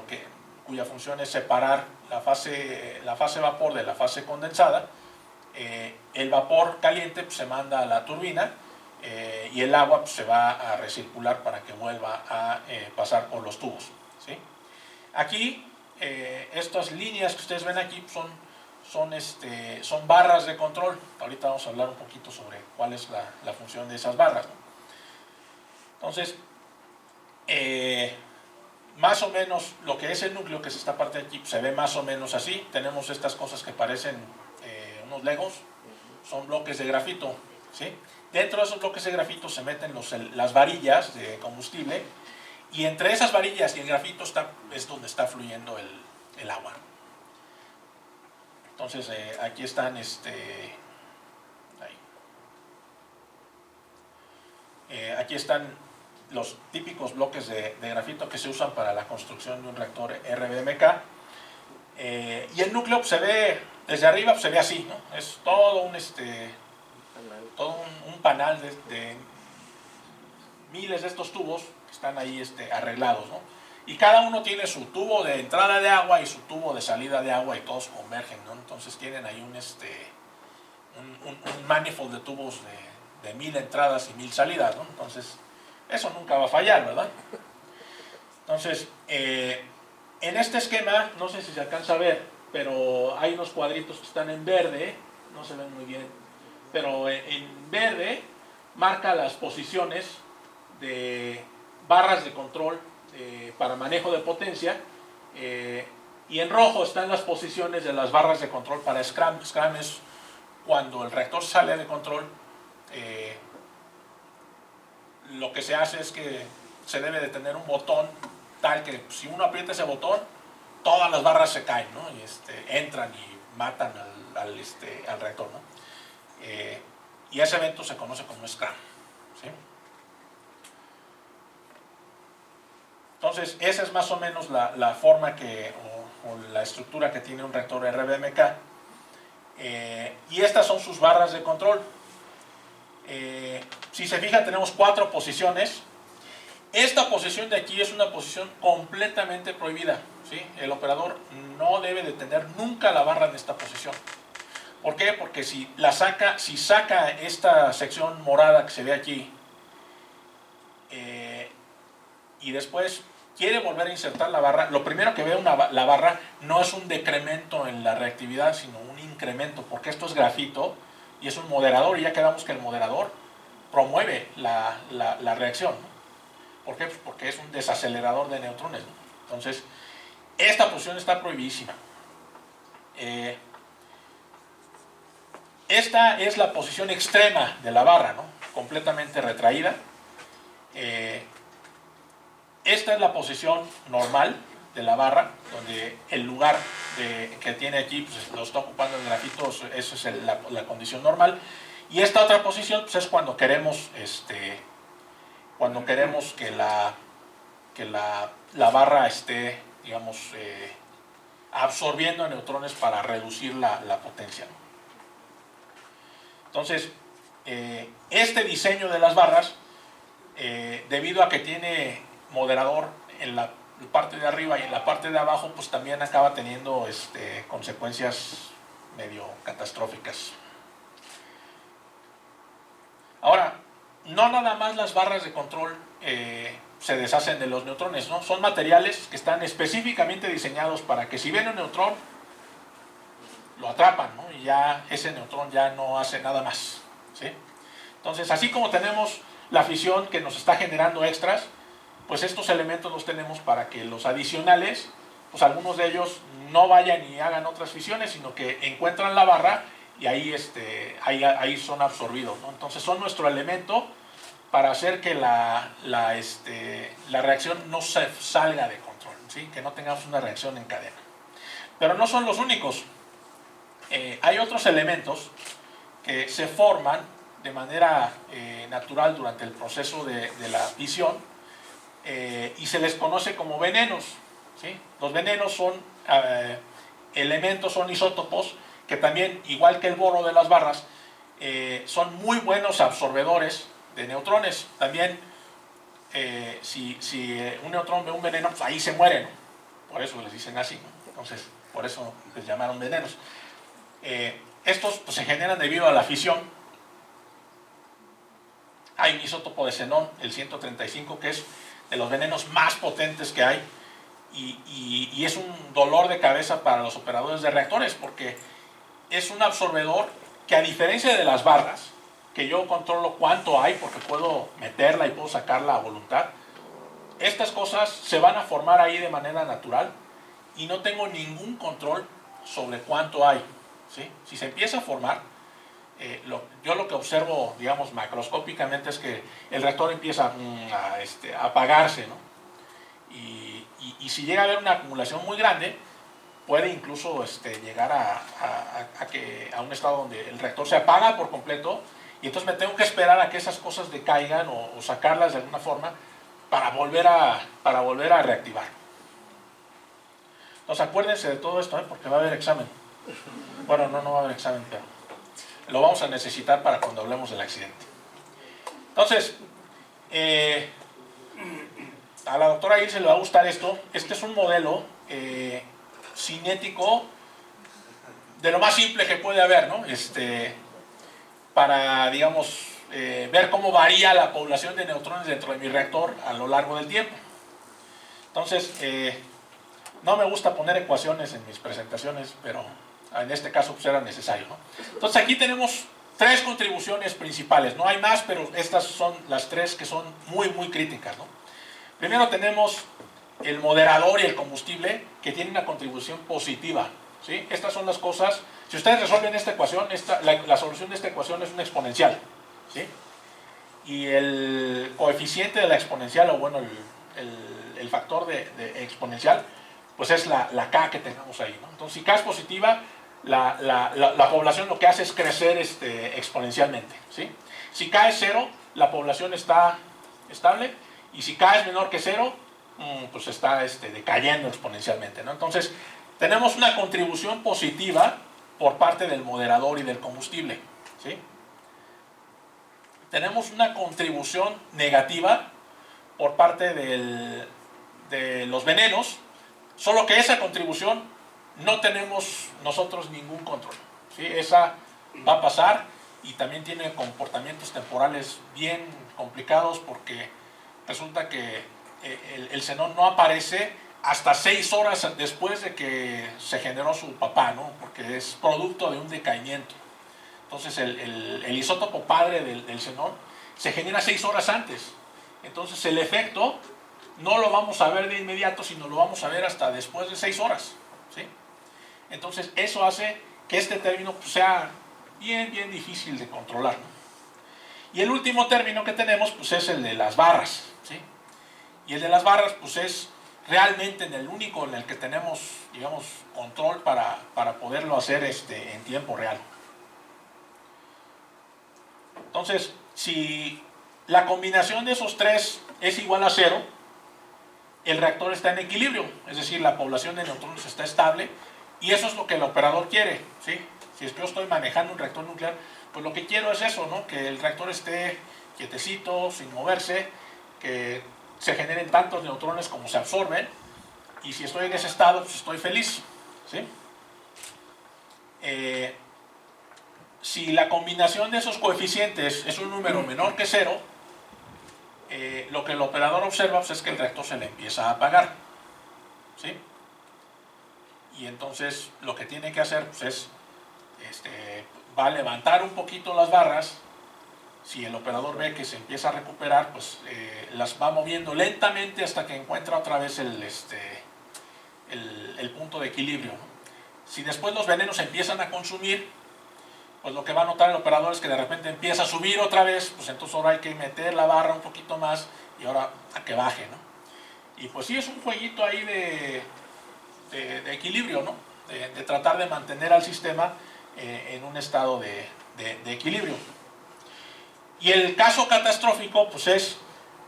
cuya función es separar la fase vapor de la fase condensada. El vapor caliente pues, se manda a la turbina, y el agua pues, se va a recircular para que vuelva a pasar por los tubos, ¿sí? Aquí, estas líneas que ustedes ven aquí son barras de control. Ahorita vamos a hablar un poquito sobre cuál es la función de esas barras, ¿no? Entonces, más o menos lo que es el núcleo, que es esta parte de aquí, se ve más o menos así. Tenemos estas cosas que parecen unos legos, son bloques de grafito, ¿sí? Dentro de esos bloques de grafito se meten las varillas de combustible, y entre esas varillas y el grafito es donde está fluyendo el agua. Entonces, aquí están aquí están los típicos bloques de grafito que se usan para la construcción de un reactor RBMK. Y el núcleo pues, se ve desde arriba, pues, se ve así, ¿no? Es todo un panal de miles de estos tubos que están ahí arreglados, ¿no? Y cada uno tiene su tubo de entrada de agua y su tubo de salida de agua, y todos convergen, ¿no? Entonces tienen ahí un manifold de tubos de 1000 entradas y 1000 salidas, ¿no? Entonces, eso nunca va a fallar, ¿verdad? Entonces, en este esquema, no sé si se alcanza a ver, pero hay unos cuadritos que están en verde, no se ven muy bien, pero en verde marca las posiciones de barras de control para manejo de potencia, y en rojo están las posiciones de las barras de control para Scram. Scram es cuando el reactor sale de control. Lo que se hace es que se debe de tener un botón tal que si uno aprieta ese botón, todas las barras se caen, ¿no? Y entran y matan al reactor, ¿no? Y ese evento se conoce como Scram, ¿sí? Entonces, esa es más o menos la forma o la estructura que tiene un reactor RBMK. Y estas son sus barras de control. Si se fija, tenemos 4 posiciones. Esta posición de aquí es una posición completamente prohibida, ¿sí? El operador no debe de tener nunca la barra en esta posición. ¿Por qué? Porque si saca esta sección morada que se ve aquí, y después quiere volver a insertar la barra, lo primero que ve la barra no es un decremento en la reactividad, sino un incremento, porque esto es grafito y es un moderador, y ya quedamos que el moderador promueve la reacción, ¿no? ¿Por qué? Pues porque es un desacelerador de neutrones, ¿no? Entonces, esta posición está prohibidísima. esta es la posición extrema de la barra, ¿no? Completamente retraída. Esta es la posición normal de la barra, donde el lugar que tiene aquí pues, lo está ocupando el grafito, eso es la condición normal. Y esta otra posición pues, es cuando queremos, que la barra esté, digamos, absorbiendo neutrones para reducir la potencia, ¿no? Entonces, este diseño de las barras, debido a que tiene moderador en la parte de arriba y en la parte de abajo, pues también acaba teniendo consecuencias medio catastróficas. Ahora, no nada más las barras de control se deshacen de los neutrones, ¿no? Son materiales que están específicamente diseñados para que si viene un neutrón, lo atrapan, ¿no? Y ya ese neutrón ya no hace nada más, ¿sí? Entonces, así como tenemos la fisión que nos está generando extras, pues estos elementos los tenemos para que los adicionales, pues algunos de ellos no vayan y hagan otras fisiones, sino que encuentran la barra y ahí son absorbidos, ¿no? Entonces son nuestro elemento para hacer que la reacción no se salga de control, ¿sí? Que no tengamos una reacción en cadena. Pero no son los únicos. Hay otros elementos que se forman de manera natural durante el proceso de la fisión y se les conoce como venenos, ¿sí? Los venenos son elementos, son isótopos que también, igual que el boro de las barras, son muy buenos absorbedores de neutrones. También si un neutrón ve un veneno, pues ahí se muere, ¿no? Por eso les dicen así, ¿no? Entonces, por eso les llamaron venenos. Estos pues, se generan debido a la fisión. Hay un isótopo de xenón, el 135, que es de los venenos más potentes que hay y es un dolor de cabeza para los operadores de reactores porque es un absorbedor que, a diferencia de las barras, que yo controlo cuánto hay porque puedo meterla y puedo sacarla a voluntad, estas cosas se van a formar ahí de manera natural y no tengo ningún control sobre cuánto hay, ¿sí? Si se empieza a formar, yo lo que observo, digamos, macroscópicamente es que el reactor empieza a apagarse, ¿no? Y si llega a haber una acumulación muy grande, puede incluso llegar a un estado donde el reactor se apaga por completo y entonces me tengo que esperar a que esas cosas decaigan o sacarlas de alguna forma para volver a reactivar. Entonces acuérdense de todo esto, porque va a haber examen. Bueno, no va a haber examen, pero lo vamos a necesitar para cuando hablemos del accidente. Entonces, a la doctora Ilse le va a gustar esto. Este es un modelo cinético de lo más simple que puede haber, ¿no? Para, digamos, ver cómo varía la población de neutrones dentro de mi reactor a lo largo del tiempo. Entonces, no me gusta poner ecuaciones en mis presentaciones, pero en este caso pues era necesario, ¿no? Entonces aquí tenemos tres contribuciones principales, no hay más, pero estas son las tres que son muy críticas, ¿no? Primero tenemos el moderador y el combustible, que tienen una contribución positiva, ¿sí? Estas son las cosas. Si ustedes resuelven esta ecuación, la solución de esta ecuación es una exponencial, ¿sí? Y el coeficiente de la exponencial, o bueno, el factor de exponencial, pues es la K que tengamos ahí, ¿no? Entonces, si K es positiva, la población lo que hace es crecer exponencialmente, ¿sí? Si K es 0, la población está estable, y si K es menor que 0, pues está decayendo exponencialmente, ¿no? Entonces, tenemos una contribución positiva por parte del moderador y del combustible, ¿sí? Tenemos una contribución negativa por parte de los venenos, solo que esa contribución no tenemos nosotros ningún control, ¿sí? Esa va a pasar y también tiene comportamientos temporales bien complicados porque resulta que el xenón no aparece hasta 6 horas después de que se generó su papá, ¿no? Porque es producto de un decaimiento. Entonces el isótopo padre del xenón se genera 6 horas antes. Entonces el efecto no lo vamos a ver de inmediato, sino lo vamos a ver hasta después de 6 horas, ¿sí? Entonces eso hace que este término sea bien difícil de controlar, ¿no? Y el último término que tenemos pues es el de las barras, ¿sí? Y el de las barras pues es realmente el único en el que tenemos, digamos, control para poderlo hacer en tiempo real. Entonces, si la combinación de esos tres es igual a 0, el reactor está en equilibrio, es decir, la población de neutrones está estable, y eso es lo que el operador quiere, ¿sí? Si es que yo estoy manejando un reactor nuclear, pues lo que quiero es eso, ¿no? Que el reactor esté quietecito, sin moverse, que se generen tantos neutrones como se absorben, y si estoy en ese estado, pues estoy feliz, ¿sí? Si la combinación de esos coeficientes es un número menor que 0, lo que el operador observa pues, es que el reactor se le empieza a apagar, ¿sí? Y entonces lo que tiene que hacer pues, es va a levantar un poquito las barras. Si el operador ve que se empieza a recuperar, pues las va moviendo lentamente hasta que encuentra otra vez el punto de equilibrio, ¿no? Si después los venenos empiezan a consumir, pues lo que va a notar el operador es que de repente empieza a subir otra vez, pues entonces ahora hay que meter la barra un poquito más y ahora a que baje, ¿no? Y pues sí, es un jueguito ahí de equilibrio, ¿no? De tratar de mantener al sistema en un estado de equilibrio. Y el caso catastrófico pues es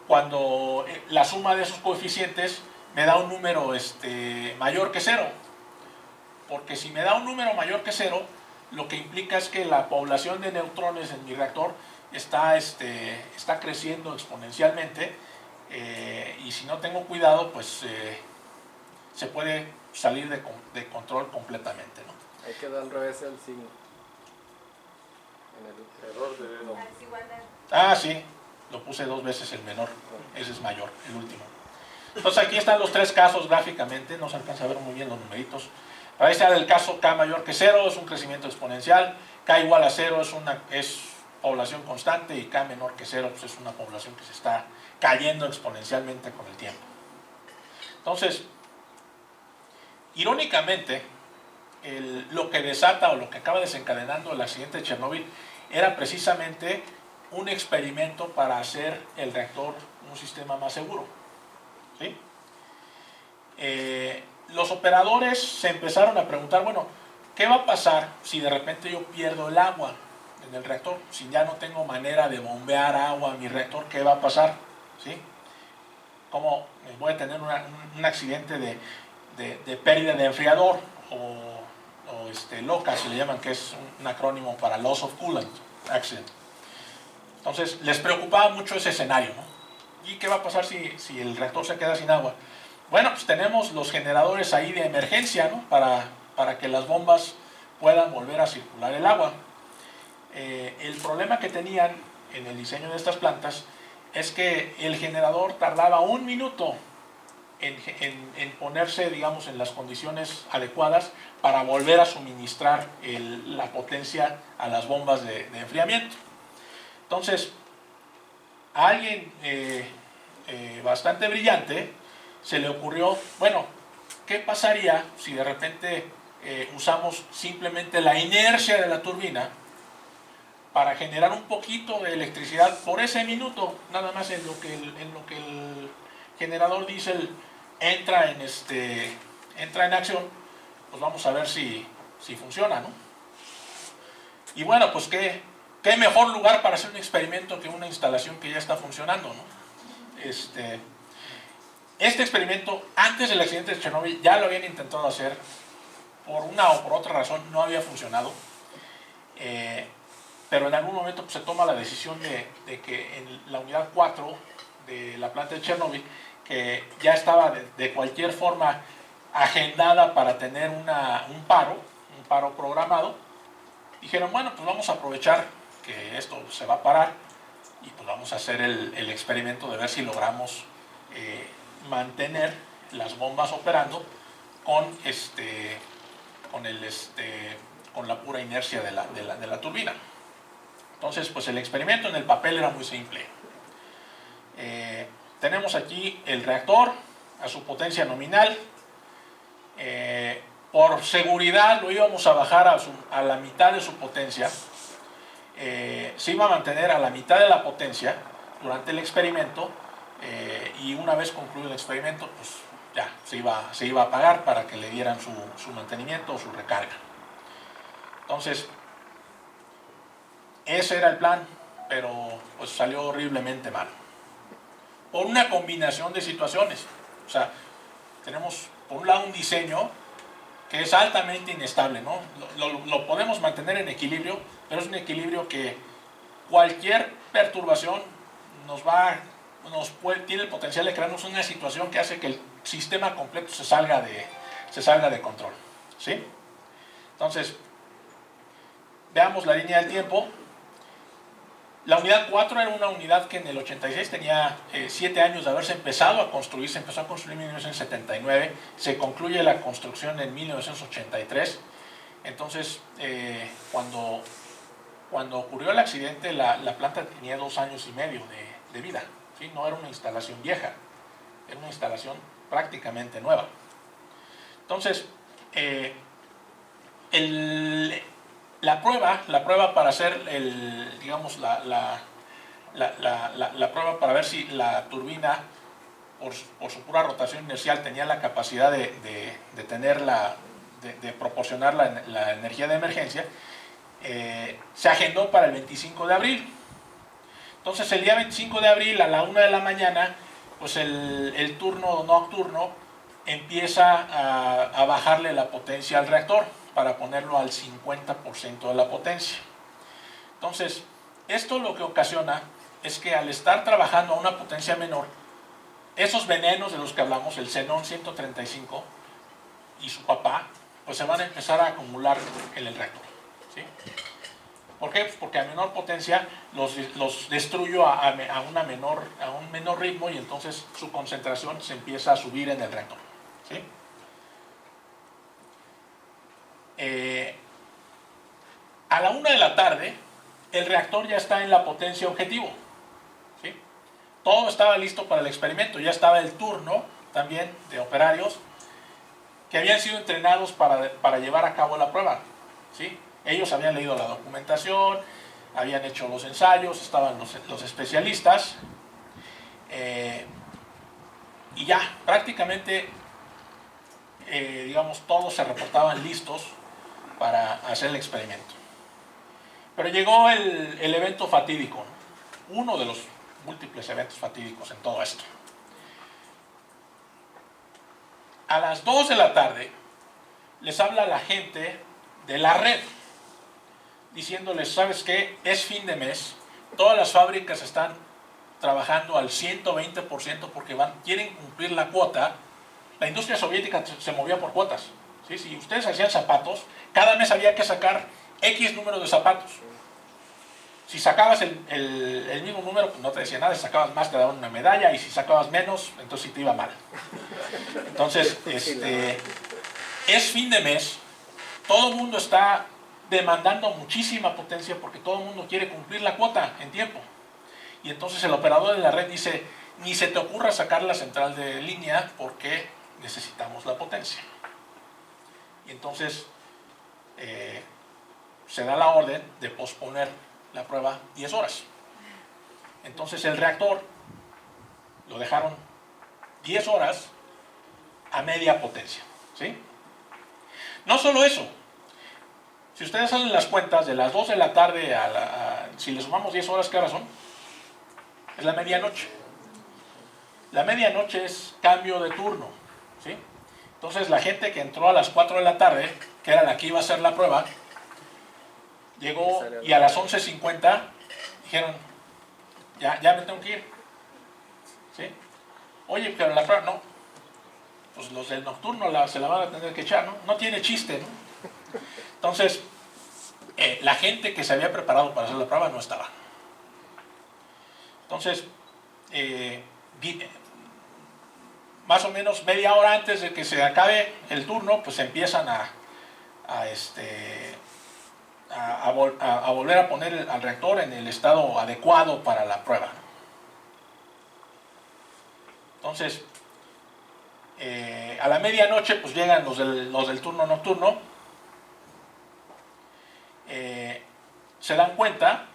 cuando la suma de esos coeficientes me da un número mayor que 0, porque si me da un número mayor que 0, lo que implica es que la población de neutrones en mi reactor está creciendo exponencialmente, y si no tengo cuidado pues se puede salir de control completamente, ¿no? Hay que dar al revés el signo. En el error de no. La desigualdad. Ah, sí, lo puse 2 veces el menor, ese es mayor, el último. Entonces aquí están los 3 casos gráficamente, no se alcanza a ver muy bien los numeritos. Para este el caso K mayor que 0 es un crecimiento exponencial, K igual a 0 es población constante, y K menor que 0 pues es una población que se está cayendo exponencialmente con el tiempo. Entonces, irónicamente, lo que desata o lo que acaba desencadenando el accidente de Chernóbil era precisamente un experimento para hacer el reactor un sistema más seguro, ¿sí? Los operadores se empezaron a preguntar, bueno, ¿qué va a pasar si de repente yo pierdo el agua en el reactor? Si ya no tengo manera de bombear agua a mi reactor, ¿qué va a pasar? ¿Sí? ¿Cómo voy a tener un accidente de pérdida de enfriador o LOCA, se le llaman, que es un acrónimo para Loss of Coolant Accident? Entonces les preocupaba mucho ese escenario, ¿no? ¿Y qué va a pasar si el reactor se queda sin agua? Bueno, pues tenemos los generadores ahí de emergencia, ¿no? Para que las bombas puedan volver a circular el agua. El problema que tenían en el diseño de estas plantas es que el generador tardaba 1 minuto en ponerse, digamos, en las condiciones adecuadas para volver a suministrar la potencia a las bombas de enfriamiento. Entonces, a alguien bastante brillante se le ocurrió, bueno, ¿qué pasaría si de repente usamos simplemente la inercia de la turbina para generar un poquito de electricidad por ese minuto, nada más en lo que el generador diésel entra en acción? Pues vamos a ver si funciona, ¿no? Y bueno, pues qué mejor lugar para hacer un experimento que una instalación que ya está funcionando, ¿no? Este experimento, antes del accidente de Chernóbil, ya lo habían intentado hacer, por una o por otra razón no había funcionado, pero en algún momento pues, se toma la decisión de que en la unidad 4 de la planta de Chernóbil, que ya estaba de cualquier forma agendada para tener un paro programado, dijeron, bueno, pues vamos a aprovechar que esto se va a parar y pues vamos a hacer el experimento de ver si logramos mantener las bombas operando con la pura inercia de la turbina. Entonces, pues el experimento en el papel era muy simple. Tenemos aquí el reactor a su potencia nominal. Por seguridad lo íbamos a bajar a la mitad de su potencia, se iba a mantener a la mitad de la potencia durante el experimento, y una vez concluido el experimento, pues ya se iba a apagar para que le dieran su mantenimiento o su recarga. Entonces, ese era el plan, pero pues salió horriblemente mal. Por una combinación de situaciones. O sea, tenemos por un lado un diseño que es altamente inestable, ¿no? Lo podemos mantener en equilibrio, pero es un equilibrio que cualquier perturbación tiene el potencial de crearnos una situación que hace que el sistema completo se salga de control, ¿sí? Entonces, veamos la línea del tiempo. La unidad 4 era una unidad que en el 86 tenía 7 años de haberse empezado a construir. Se empezó a construir en 1979, se concluye la construcción en 1983. Entonces, cuando ocurrió el accidente, la planta tenía 2 años y medio de vida, ¿sí? No era una instalación vieja, era una instalación prácticamente nueva. Entonces, la prueba para hacer digamos, la prueba para ver si la turbina, por su pura rotación inercial, tenía la capacidad de proporcionar la energía de emergencia, se agendó para el 25 de abril. Entonces, el día 25 de abril a la 1 de la mañana, pues el turno nocturno empieza a bajarle la potencia al reactor para ponerlo al 50% de la potencia. Entonces, esto lo que ocasiona es que al estar trabajando a una potencia menor, esos venenos de los que hablamos, el xenón 135 y su papá, pues se van a empezar a acumular en el reactor, ¿sí? ¿Por qué? Pues porque a menor potencia los destruyo a un menor ritmo, y entonces su concentración se empieza a subir en el reactor, ¿sí? A la 1 de la tarde, el reactor ya está en la potencia objetivo, ¿sí? Todo estaba listo para el experimento, ya estaba el turno también de operarios que habían sido entrenados para llevar a cabo la prueba, ¿sí? Ellos habían leído la documentación, habían hecho los ensayos, estaban los especialistas, y ya prácticamente, digamos, todos se reportaban listos para hacer el experimento. Pero llegó el evento fatídico, ¿no? Uno de los múltiples eventos fatídicos en todo esto. A las 2 de la tarde les habla la gente de la red, diciéndoles: ¿sabes qué? Es fin de mes, todas las fábricas están trabajando al 120% porque quieren cumplir la cuota. La industria soviética se movía por cuotas, ¿sí? Si ustedes hacían zapatos, cada mes había que sacar X número de zapatos. Si sacabas el mismo número, pues no te decía nada. Si sacabas más, te daban una medalla, y si sacabas menos, entonces sí te iba mal. Entonces, es fin de mes, todo el mundo está demandando muchísima potencia porque todo el mundo quiere cumplir la cuota en tiempo. Y entonces el operador de la red dice: ni se te ocurra sacar la central de línea porque necesitamos la potencia. Y entonces se da la orden de posponer la prueba 10 horas. Entonces el reactor lo dejaron 10 horas a media potencia, ¿sí? No solo eso, si ustedes hacen las cuentas, de las 2 de la tarde si le sumamos 10 horas, ¿qué horas son? Es la medianoche. La medianoche es cambio de turno, ¿sí? Entonces la gente que entró a las 4 de la tarde, que era la que iba a hacer la prueba, llegó, y a las 11:50 dijeron: ya me tengo que ir, ¿sí? Oye, pero la prueba no, pues los del nocturno se la van a tener que echar, ¿no? No tiene chiste, ¿no? Entonces, la gente que se había preparado para hacer la prueba no estaba. Entonces, más o menos media hora antes de que se acabe el turno, pues empiezan a volver a poner al reactor en el estado adecuado para la prueba. Entonces, a la medianoche pues llegan los del turno nocturno, se dan cuenta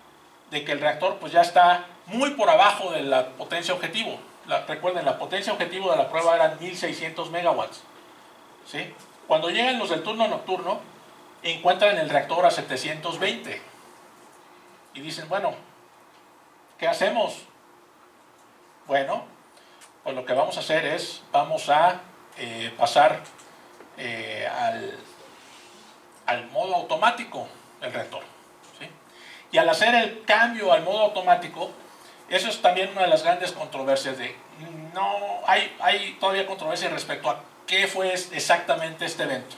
de que el reactor pues ya está muy por abajo de la potencia objetivo. Recuerden, la potencia objetivo de la prueba eran 1600 megawatts. ¿Sí? Cuando llegan los del turno nocturno, encuentran el reactor a 720. Y dicen, bueno, ¿qué hacemos? Bueno, pues lo que vamos a hacer es, vamos a pasar al modo automático del reactor. ¿Sí? Y al hacer el cambio al modo automático, eso es también una de las grandes controversias no hay todavía controversia respecto a qué fue exactamente este evento.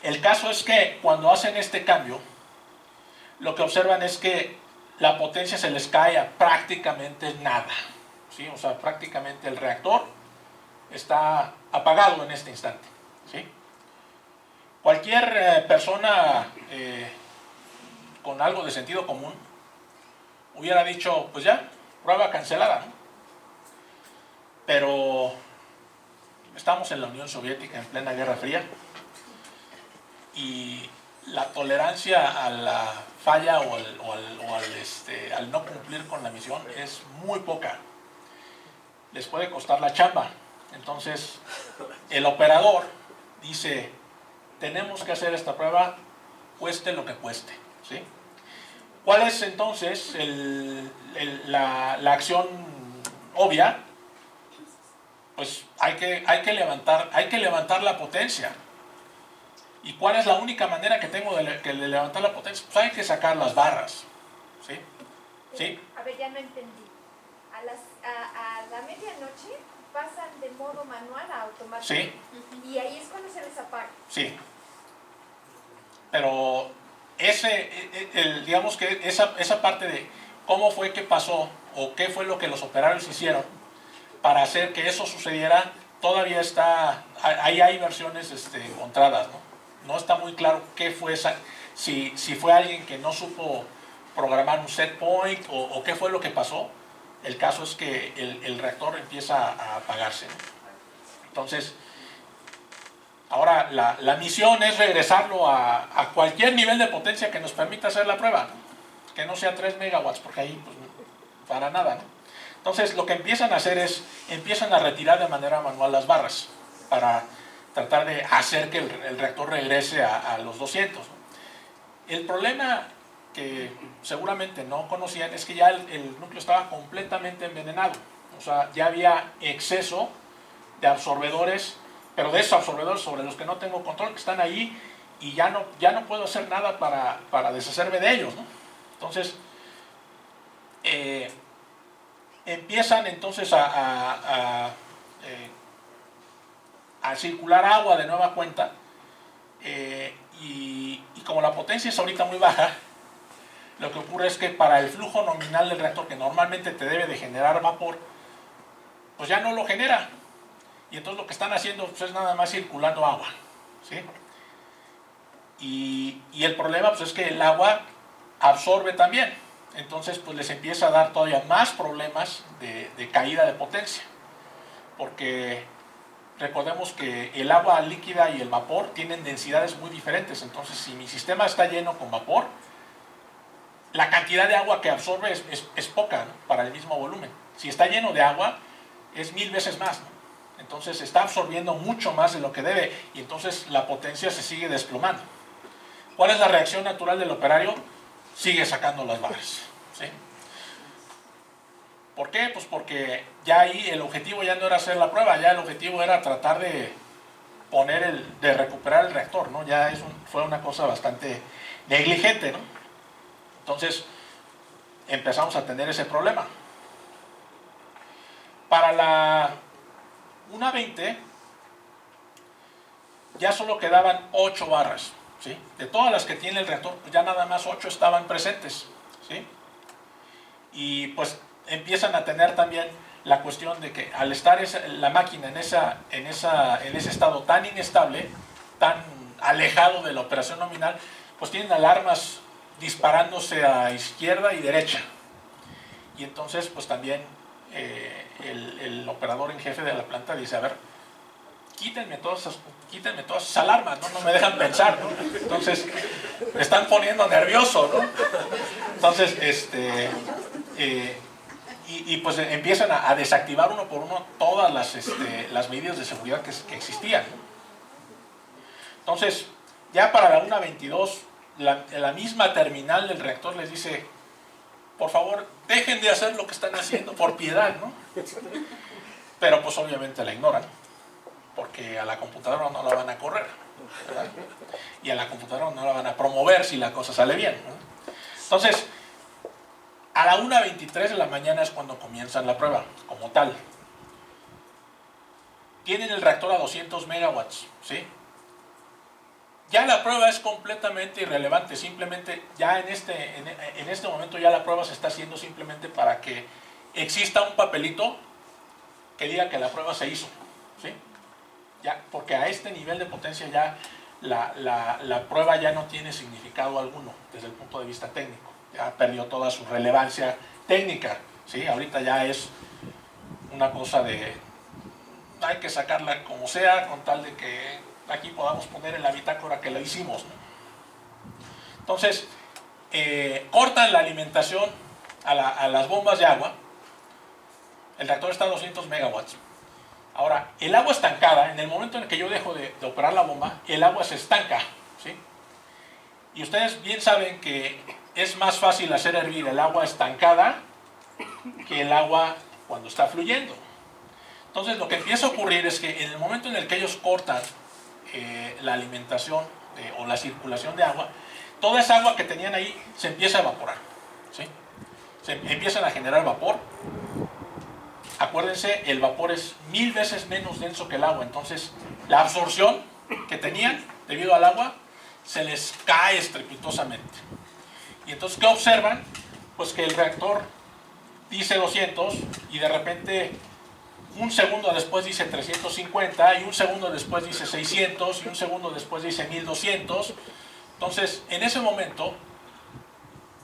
El caso es que cuando hacen este cambio, lo que observan es que la potencia se les cae a prácticamente nada. ¿Sí? O sea, prácticamente el reactor está apagado en este instante. ¿Sí? Cualquier persona con algo de sentido común hubiera dicho, pues ya, prueba cancelada, ¿no? Pero estamos en la Unión Soviética en plena Guerra Fría y la tolerancia a la falla o al no cumplir con la misión es muy poca. Les puede costar la chamba. Entonces, el operador dice, tenemos que hacer esta prueba, cueste lo que cueste. ¿Sí? ¿Cuál es entonces la acción obvia? Pues hay que levantar la potencia. ¿Y cuál es la única manera que tengo de levantar la potencia? Pues hay que sacar las barras. ¿Sí? ¿Sí? A ver, ya no entendí. A la medianoche pasan de modo manual a automático. Sí. Y ahí es cuando se les apaga. Sí. Pero digamos que esa parte de cómo fue que pasó o qué fue lo que los operarios hicieron para hacer que eso sucediera, todavía está, ahí hay versiones encontradas, ¿no? No está muy claro qué fue si fue alguien que no supo programar un set point o qué fue lo que pasó. El caso es que el reactor empieza a apagarse, ¿no? Entonces, ahora la misión es regresarlo a cualquier nivel de potencia que nos permita hacer la prueba, ¿no? Que no sea 3 megawatts, porque ahí pues, para nada, ¿no? Entonces lo que empiezan a hacer es, empiezan a retirar de manera manual las barras para tratar de hacer que el reactor regrese a los 200, ¿no? El problema que seguramente no conocían es que ya el núcleo estaba completamente envenenado. O sea, ya había exceso de absorbedores, pero de esos absorbedores sobre los que no tengo control, que están ahí y ya no puedo hacer nada para deshacerme de ellos, ¿no? Entonces, empiezan entonces a circular agua de nueva cuenta y como la potencia es ahorita muy baja, lo que ocurre es que para el flujo nominal del reactor, que normalmente te debe de generar vapor, pues ya no lo genera. Y entonces lo que están haciendo pues, es nada más circulando agua. ¿Sí? Y el problema pues, es que el agua absorbe también. Entonces pues les empieza a dar todavía más problemas de caída de potencia. Porque recordemos que el agua líquida y el vapor tienen densidades muy diferentes. Entonces si mi sistema está lleno con vapor, la cantidad de agua que absorbe es poca, ¿no? Para el mismo volumen. Si está lleno de agua, es 1000 veces más, ¿no? Entonces está absorbiendo mucho más de lo que debe y entonces la potencia se sigue desplomando. ¿Cuál es la reacción natural del operario? Sigue sacando las barras. ¿Sí? ¿Por qué? Pues porque ya ahí el objetivo ya no era hacer la prueba, ya el objetivo era tratar de recuperar el reactor, ¿no? Ya fue una cosa bastante negligente, ¿no? Entonces empezamos a tener ese problema. Para la 1.20 ya solo quedaban 8 barras, ¿sí? De todas las que tiene el reactor, pues ya nada más 8 estaban presentes, ¿sí? Y pues empiezan a tener también la cuestión de que al estar la máquina en ese estado tan inestable, tan alejado de la operación nominal, pues tienen alarmas disparándose a izquierda y derecha. Y entonces pues también el operador en jefe de la planta dice, a ver, quítenme todas esas alarmas, no me dejan pensar, ¿no? Entonces me están poniendo nervioso, ¿no? Entonces, pues empiezan a desactivar uno por uno todas las medidas de seguridad que existían. Entonces, ya para la 1:22, la misma terminal del reactor les dice, por favor, dejen de hacer lo que están haciendo, por piedad, ¿no? Pero pues obviamente la ignoran, porque a la computadora no la van a correr, ¿verdad? Y a la computadora no la van a promover si la cosa sale bien, ¿no? Entonces, a la 1:23 de la mañana es cuando comienzan la prueba, como tal. Tienen el reactor a 200 megawatts, ¿sí? Ya la prueba es completamente irrelevante, simplemente ya en este momento ya la prueba se está haciendo simplemente para que exista un papelito que diga que la prueba se hizo, ¿sí? Ya, porque a este nivel de potencia ya la prueba ya no tiene significado alguno desde el punto de vista técnico. Ya perdió toda su relevancia técnica, ¿sí? Ahorita ya es una cosa de hay que sacarla como sea con tal de que aquí podamos poner en la bitácora que lo hicimos, ¿no? Entonces cortan la alimentación a las bombas de agua. El reactor está a 200 megawatts. Ahora, el agua estancada, en el momento en el que yo dejo de operar la bomba, el agua se estanca, ¿sí? Y ustedes bien saben que es más fácil hacer hervir el agua estancada que el agua cuando está fluyendo. Entonces lo que empieza a ocurrir es que en el momento en el que ellos cortan la alimentación o la circulación de agua, toda esa agua que tenían ahí se empieza a evaporar, ¿sí? Se empiezan a generar vapor. Acuérdense, el vapor es 1000 veces menos denso que el agua, entonces la absorción que tenían debido al agua se les cae estrepitosamente. Y entonces, ¿qué observan? Pues que el reactor dice 200 y de repente un segundo después dice 350 y un segundo después dice 600 y un segundo después dice 1200. Entonces, en ese momento,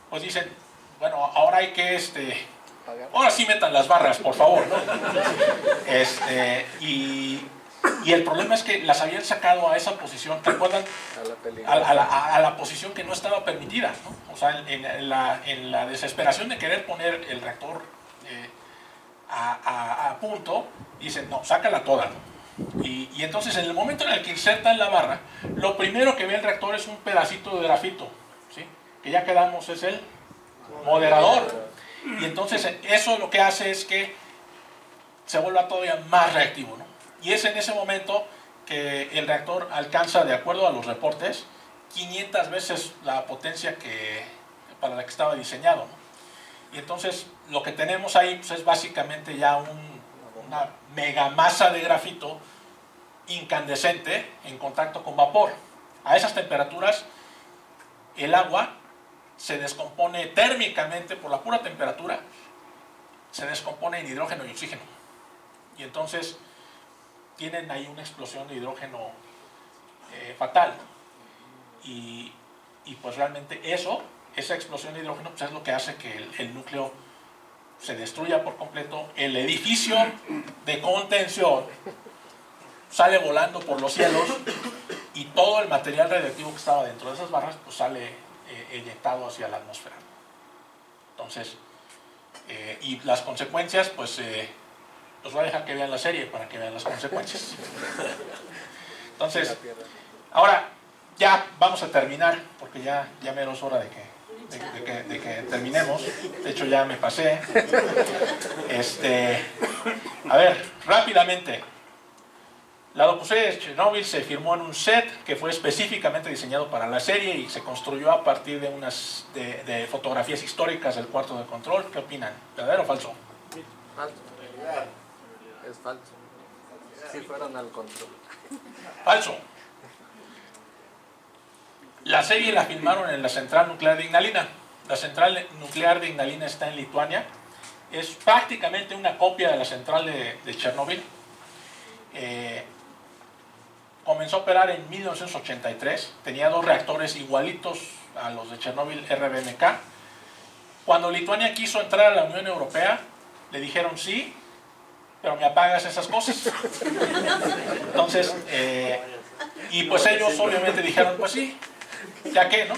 pues dicen, bueno, ahora hay que ahora sí metan las barras, por favor, ¿no? Y el problema es que las habían sacado a esa posición, ¿te acuerdan? A la posición que no estaba permitida, ¿no? O sea, en la desesperación de querer poner el reactor a punto, dicen, no, sácala toda, ¿no? Y entonces en el momento en el que insertan la barra, lo primero que ve el reactor es un pedacito de grafito, ¿sí? Que ya quedamos es el moderador. Y entonces eso lo que hace es que se vuelva todavía más reactivo, ¿no? Y es en ese momento que el reactor alcanza, de acuerdo a los reportes, 500 veces la potencia para la que estaba diseñado, ¿no? Y entonces lo que tenemos ahí pues, es básicamente ya una mega masa de grafito incandescente en contacto con vapor. A esas temperaturas el agua se descompone térmicamente por la pura temperatura, se descompone en hidrógeno y oxígeno. Y entonces tienen ahí una explosión de hidrógeno fatal. Y pues realmente esa explosión de hidrógeno pues es lo que hace que el núcleo se destruya por completo. El edificio de contención sale volando por los cielos y todo el material radioactivo que estaba dentro de esas barras pues sale eyectado hacia la atmósfera. Entonces, y las consecuencias, pues los voy a dejar que vean la serie para que vean las consecuencias. Entonces, ahora ya vamos a terminar, porque ya mero es hora de que terminemos. De hecho, ya me pasé. A ver, rápidamente. La docuserie de Chernobyl se firmó en un set que fue específicamente diseñado para la serie y se construyó a partir de fotografías históricas del cuarto de control. ¿Qué opinan? ¿Verdadero o falso? Falso. Es falso. Sí fueron al control. Falso. La serie la filmaron en la central nuclear de Ignalina. La central nuclear de Ignalina está en Lituania. Es prácticamente una copia de la central de Chernobyl. Comenzó a operar en 1983, tenía 2 reactores igualitos a los de Chernobyl RBMK. Cuando Lituania quiso entrar a la Unión Europea, le dijeron sí, pero me apagas esas cosas. Entonces, y pues ellos obviamente dijeron pues sí, ya que, ¿no?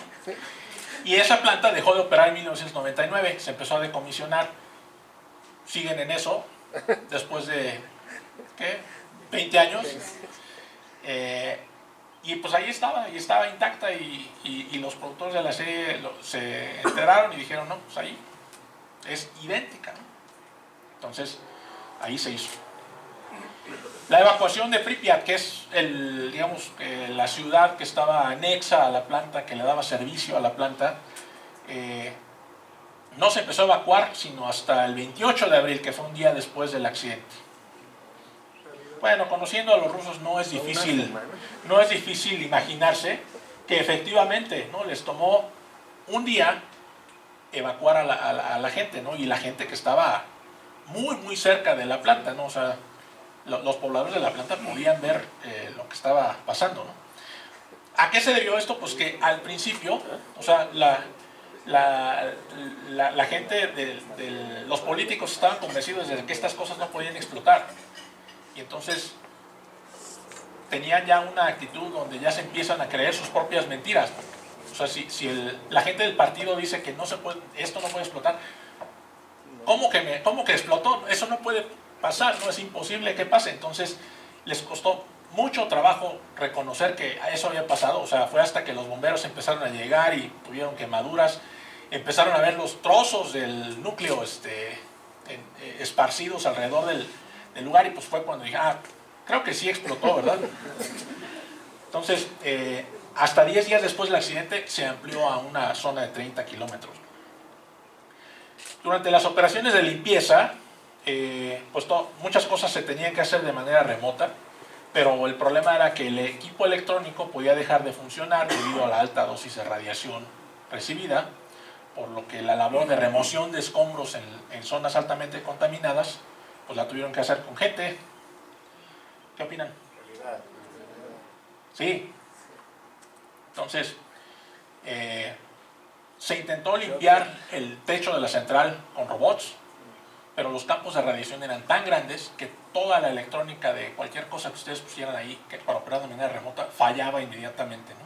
Y esa planta dejó de operar en 1999, se empezó a decomisionar, siguen en eso, después de, ¿qué? 20 años. Y pues ahí estaba intacta y los productores de la serie se enteraron y dijeron, no, pues ahí es idéntica, ¿no? Entonces, ahí se hizo. La evacuación de Pripyat, que es la ciudad que estaba anexa a la planta, que le daba servicio a la planta, no se empezó a evacuar sino hasta el 28 de abril, que fue un día después del accidente. Bueno, conociendo a los rusos no es difícil imaginarse que efectivamente, ¿no?, les tomó un día evacuar a la gente, ¿no? Y la gente que estaba muy, muy cerca de la planta, ¿no? O sea, los pobladores de la planta podían ver lo que estaba pasando, ¿no? ¿A qué se debió esto? Pues que al principio, o sea, la gente, los políticos estaban convencidos de que estas cosas no podían explotar. Y entonces tenían ya una actitud donde ya se empiezan a creer sus propias mentiras, ¿no? O sea, si la gente del partido dice que no se puede, esto no puede explotar, ¿cómo que explotó? Eso no puede pasar, no es imposible que pase. Entonces les costó mucho trabajo reconocer que eso había pasado. O sea, fue hasta que los bomberos empezaron a llegar y tuvieron quemaduras, empezaron a ver los trozos del núcleo esparcidos alrededor del lugar, y pues fue cuando dije, creo que sí explotó, ¿verdad? Entonces, hasta 10 días después del accidente se amplió a una zona de 30 kilómetros. Durante las operaciones de limpieza, pues muchas cosas se tenían que hacer de manera remota, pero el problema era que el equipo electrónico podía dejar de funcionar debido a la alta dosis de radiación recibida, por lo que la labor de remoción de escombros en zonas altamente contaminadas pues la tuvieron que hacer con gente. ¿Qué opinan? Sí. Entonces, se intentó limpiar el techo de la central con robots, pero los campos de radiación eran tan grandes que toda la electrónica de cualquier cosa que ustedes pusieran ahí, que para operar de manera remota, fallaba inmediatamente, ¿no?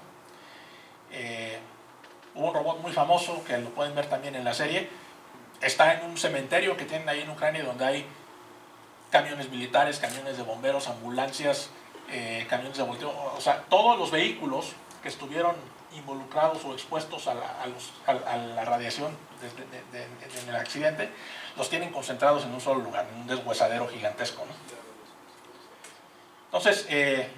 Hubo un robot muy famoso, que lo pueden ver también en la serie, está en un cementerio que tienen ahí en Ucrania, donde hay camiones militares, camiones de bomberos, ambulancias, camiones de volteo, o sea, todos los vehículos que estuvieron involucrados o expuestos a la radiación en el accidente, los tienen concentrados en un solo lugar, en un deshuesadero gigantesco, ¿no? Entonces, el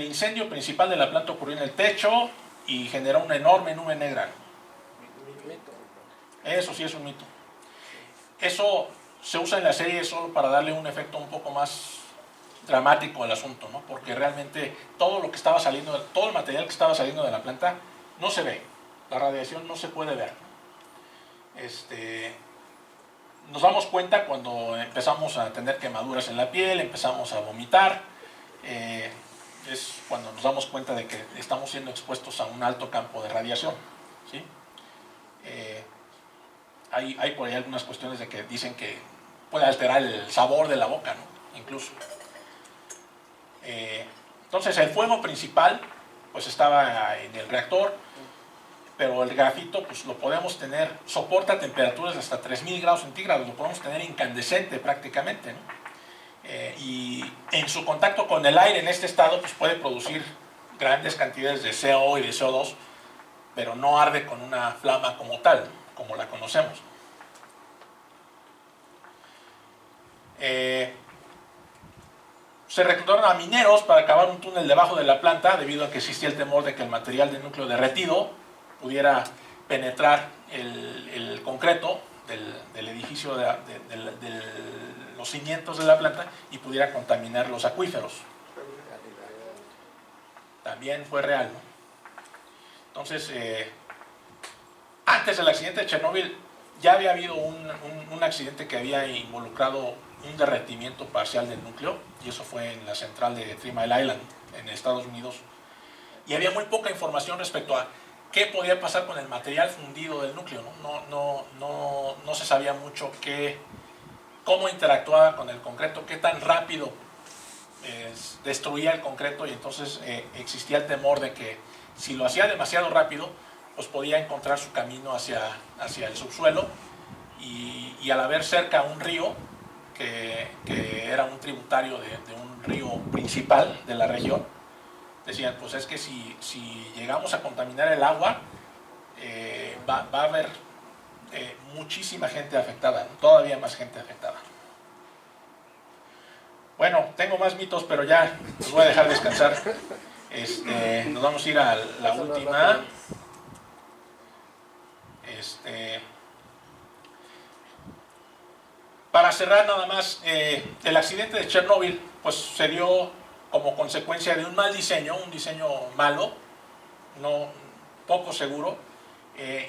incendio principal de la planta ocurrió en el techo y generó una enorme nube negra. Eso sí es un mito. Eso se usa en la serie solo para darle un efecto un poco más dramático al asunto, ¿no? Porque realmente todo lo que estaba saliendo, todo el material que estaba saliendo de la planta no se ve, la radiación no se puede ver. Nos damos cuenta cuando empezamos a tener quemaduras en la piel, empezamos a vomitar, es cuando nos damos cuenta de que estamos siendo expuestos a un alto campo de radiación, ¿sí? Hay por ahí algunas cuestiones de que dicen que puede alterar el sabor de la boca, ¿no? Incluso. Entonces el fuego principal pues estaba en el reactor, pero el grafito pues lo podemos tener, soporta temperaturas de hasta 3000 grados centígrados, lo podemos tener incandescente prácticamente, ¿no? Y en su contacto con el aire en este estado pues puede producir grandes cantidades de CO y de CO2, pero no arde con una flama como tal, como la conocemos. Se reclutaron a mineros para cavar un túnel debajo de la planta, debido a que existía el temor de que el material del núcleo derretido pudiera penetrar el concreto del edificio, de los cimientos de la planta, y pudiera contaminar los acuíferos. También fue real, ¿no? Entonces, antes del accidente de Chernóbil ya había habido un accidente que había involucrado un derretimiento parcial del núcleo, y eso fue en la central de 3 Mile Island, en Estados Unidos, y había muy poca información respecto a qué podía pasar con el material fundido del núcleo, ¿no? No se sabía mucho cómo interactuaba con el concreto, qué tan rápido destruía el concreto y entonces existía el temor de que si lo hacía demasiado rápido, pues podía encontrar su camino hacia el subsuelo y al haber cerca un río, que era un tributario de un río principal de la región, decían, pues es que si llegamos a contaminar el agua, va a haber muchísima gente afectada, ¿no? Todavía más gente afectada. Bueno, tengo más mitos, pero ya los voy a dejar descansar. Nos vamos a ir a la última. Para cerrar nada más, el accidente de Chernóbil pues se dio como consecuencia de un mal diseño, un diseño malo, no poco seguro,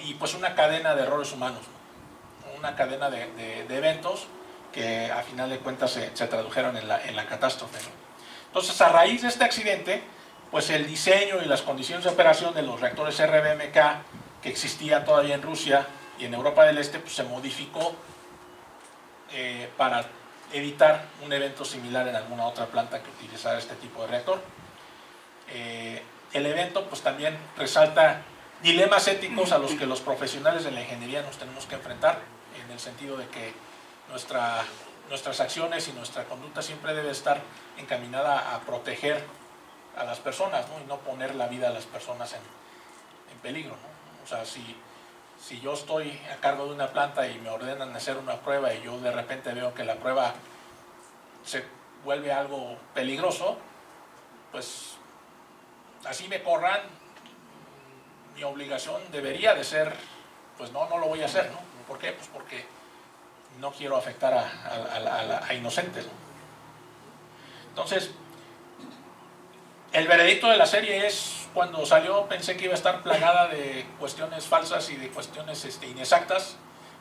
y pues una cadena de errores humanos, ¿no? Una cadena de eventos que a final de cuentas se tradujeron en la catástrofe, ¿no? Entonces, a raíz de este accidente, pues el diseño y las condiciones de operación de los reactores RBMK que existían todavía en Rusia y en Europa del Este, pues se modificó para evitar un evento similar en alguna otra planta que utilizara este tipo de reactor. El evento pues también resalta dilemas éticos a los que los profesionales de la ingeniería nos tenemos que enfrentar, en el sentido de que nuestras acciones y nuestra conducta siempre debe estar encaminada a proteger a las personas, ¿no? Y no poner la vida de las personas en peligro, ¿no? O sea, si yo estoy a cargo de una planta y me ordenan hacer una prueba y yo de repente veo que la prueba se vuelve algo peligroso, pues así me corran, mi obligación debería de ser, pues no lo voy a hacer, ¿no? ¿Por qué? Pues porque no quiero afectar a inocentes, ¿no? Entonces, el veredicto de la serie es, cuando salió pensé que iba a estar plagada de cuestiones falsas y de cuestiones inexactas.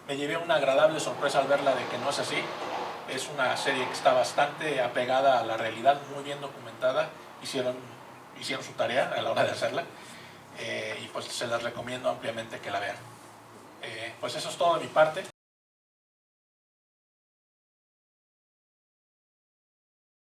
Me llevé una agradable sorpresa al verla de que no es así. Es una serie que está bastante apegada a la realidad, muy bien documentada, hicieron su tarea a la hora de hacerla, y pues se las recomiendo ampliamente que la vean. Pues eso es todo de mi parte.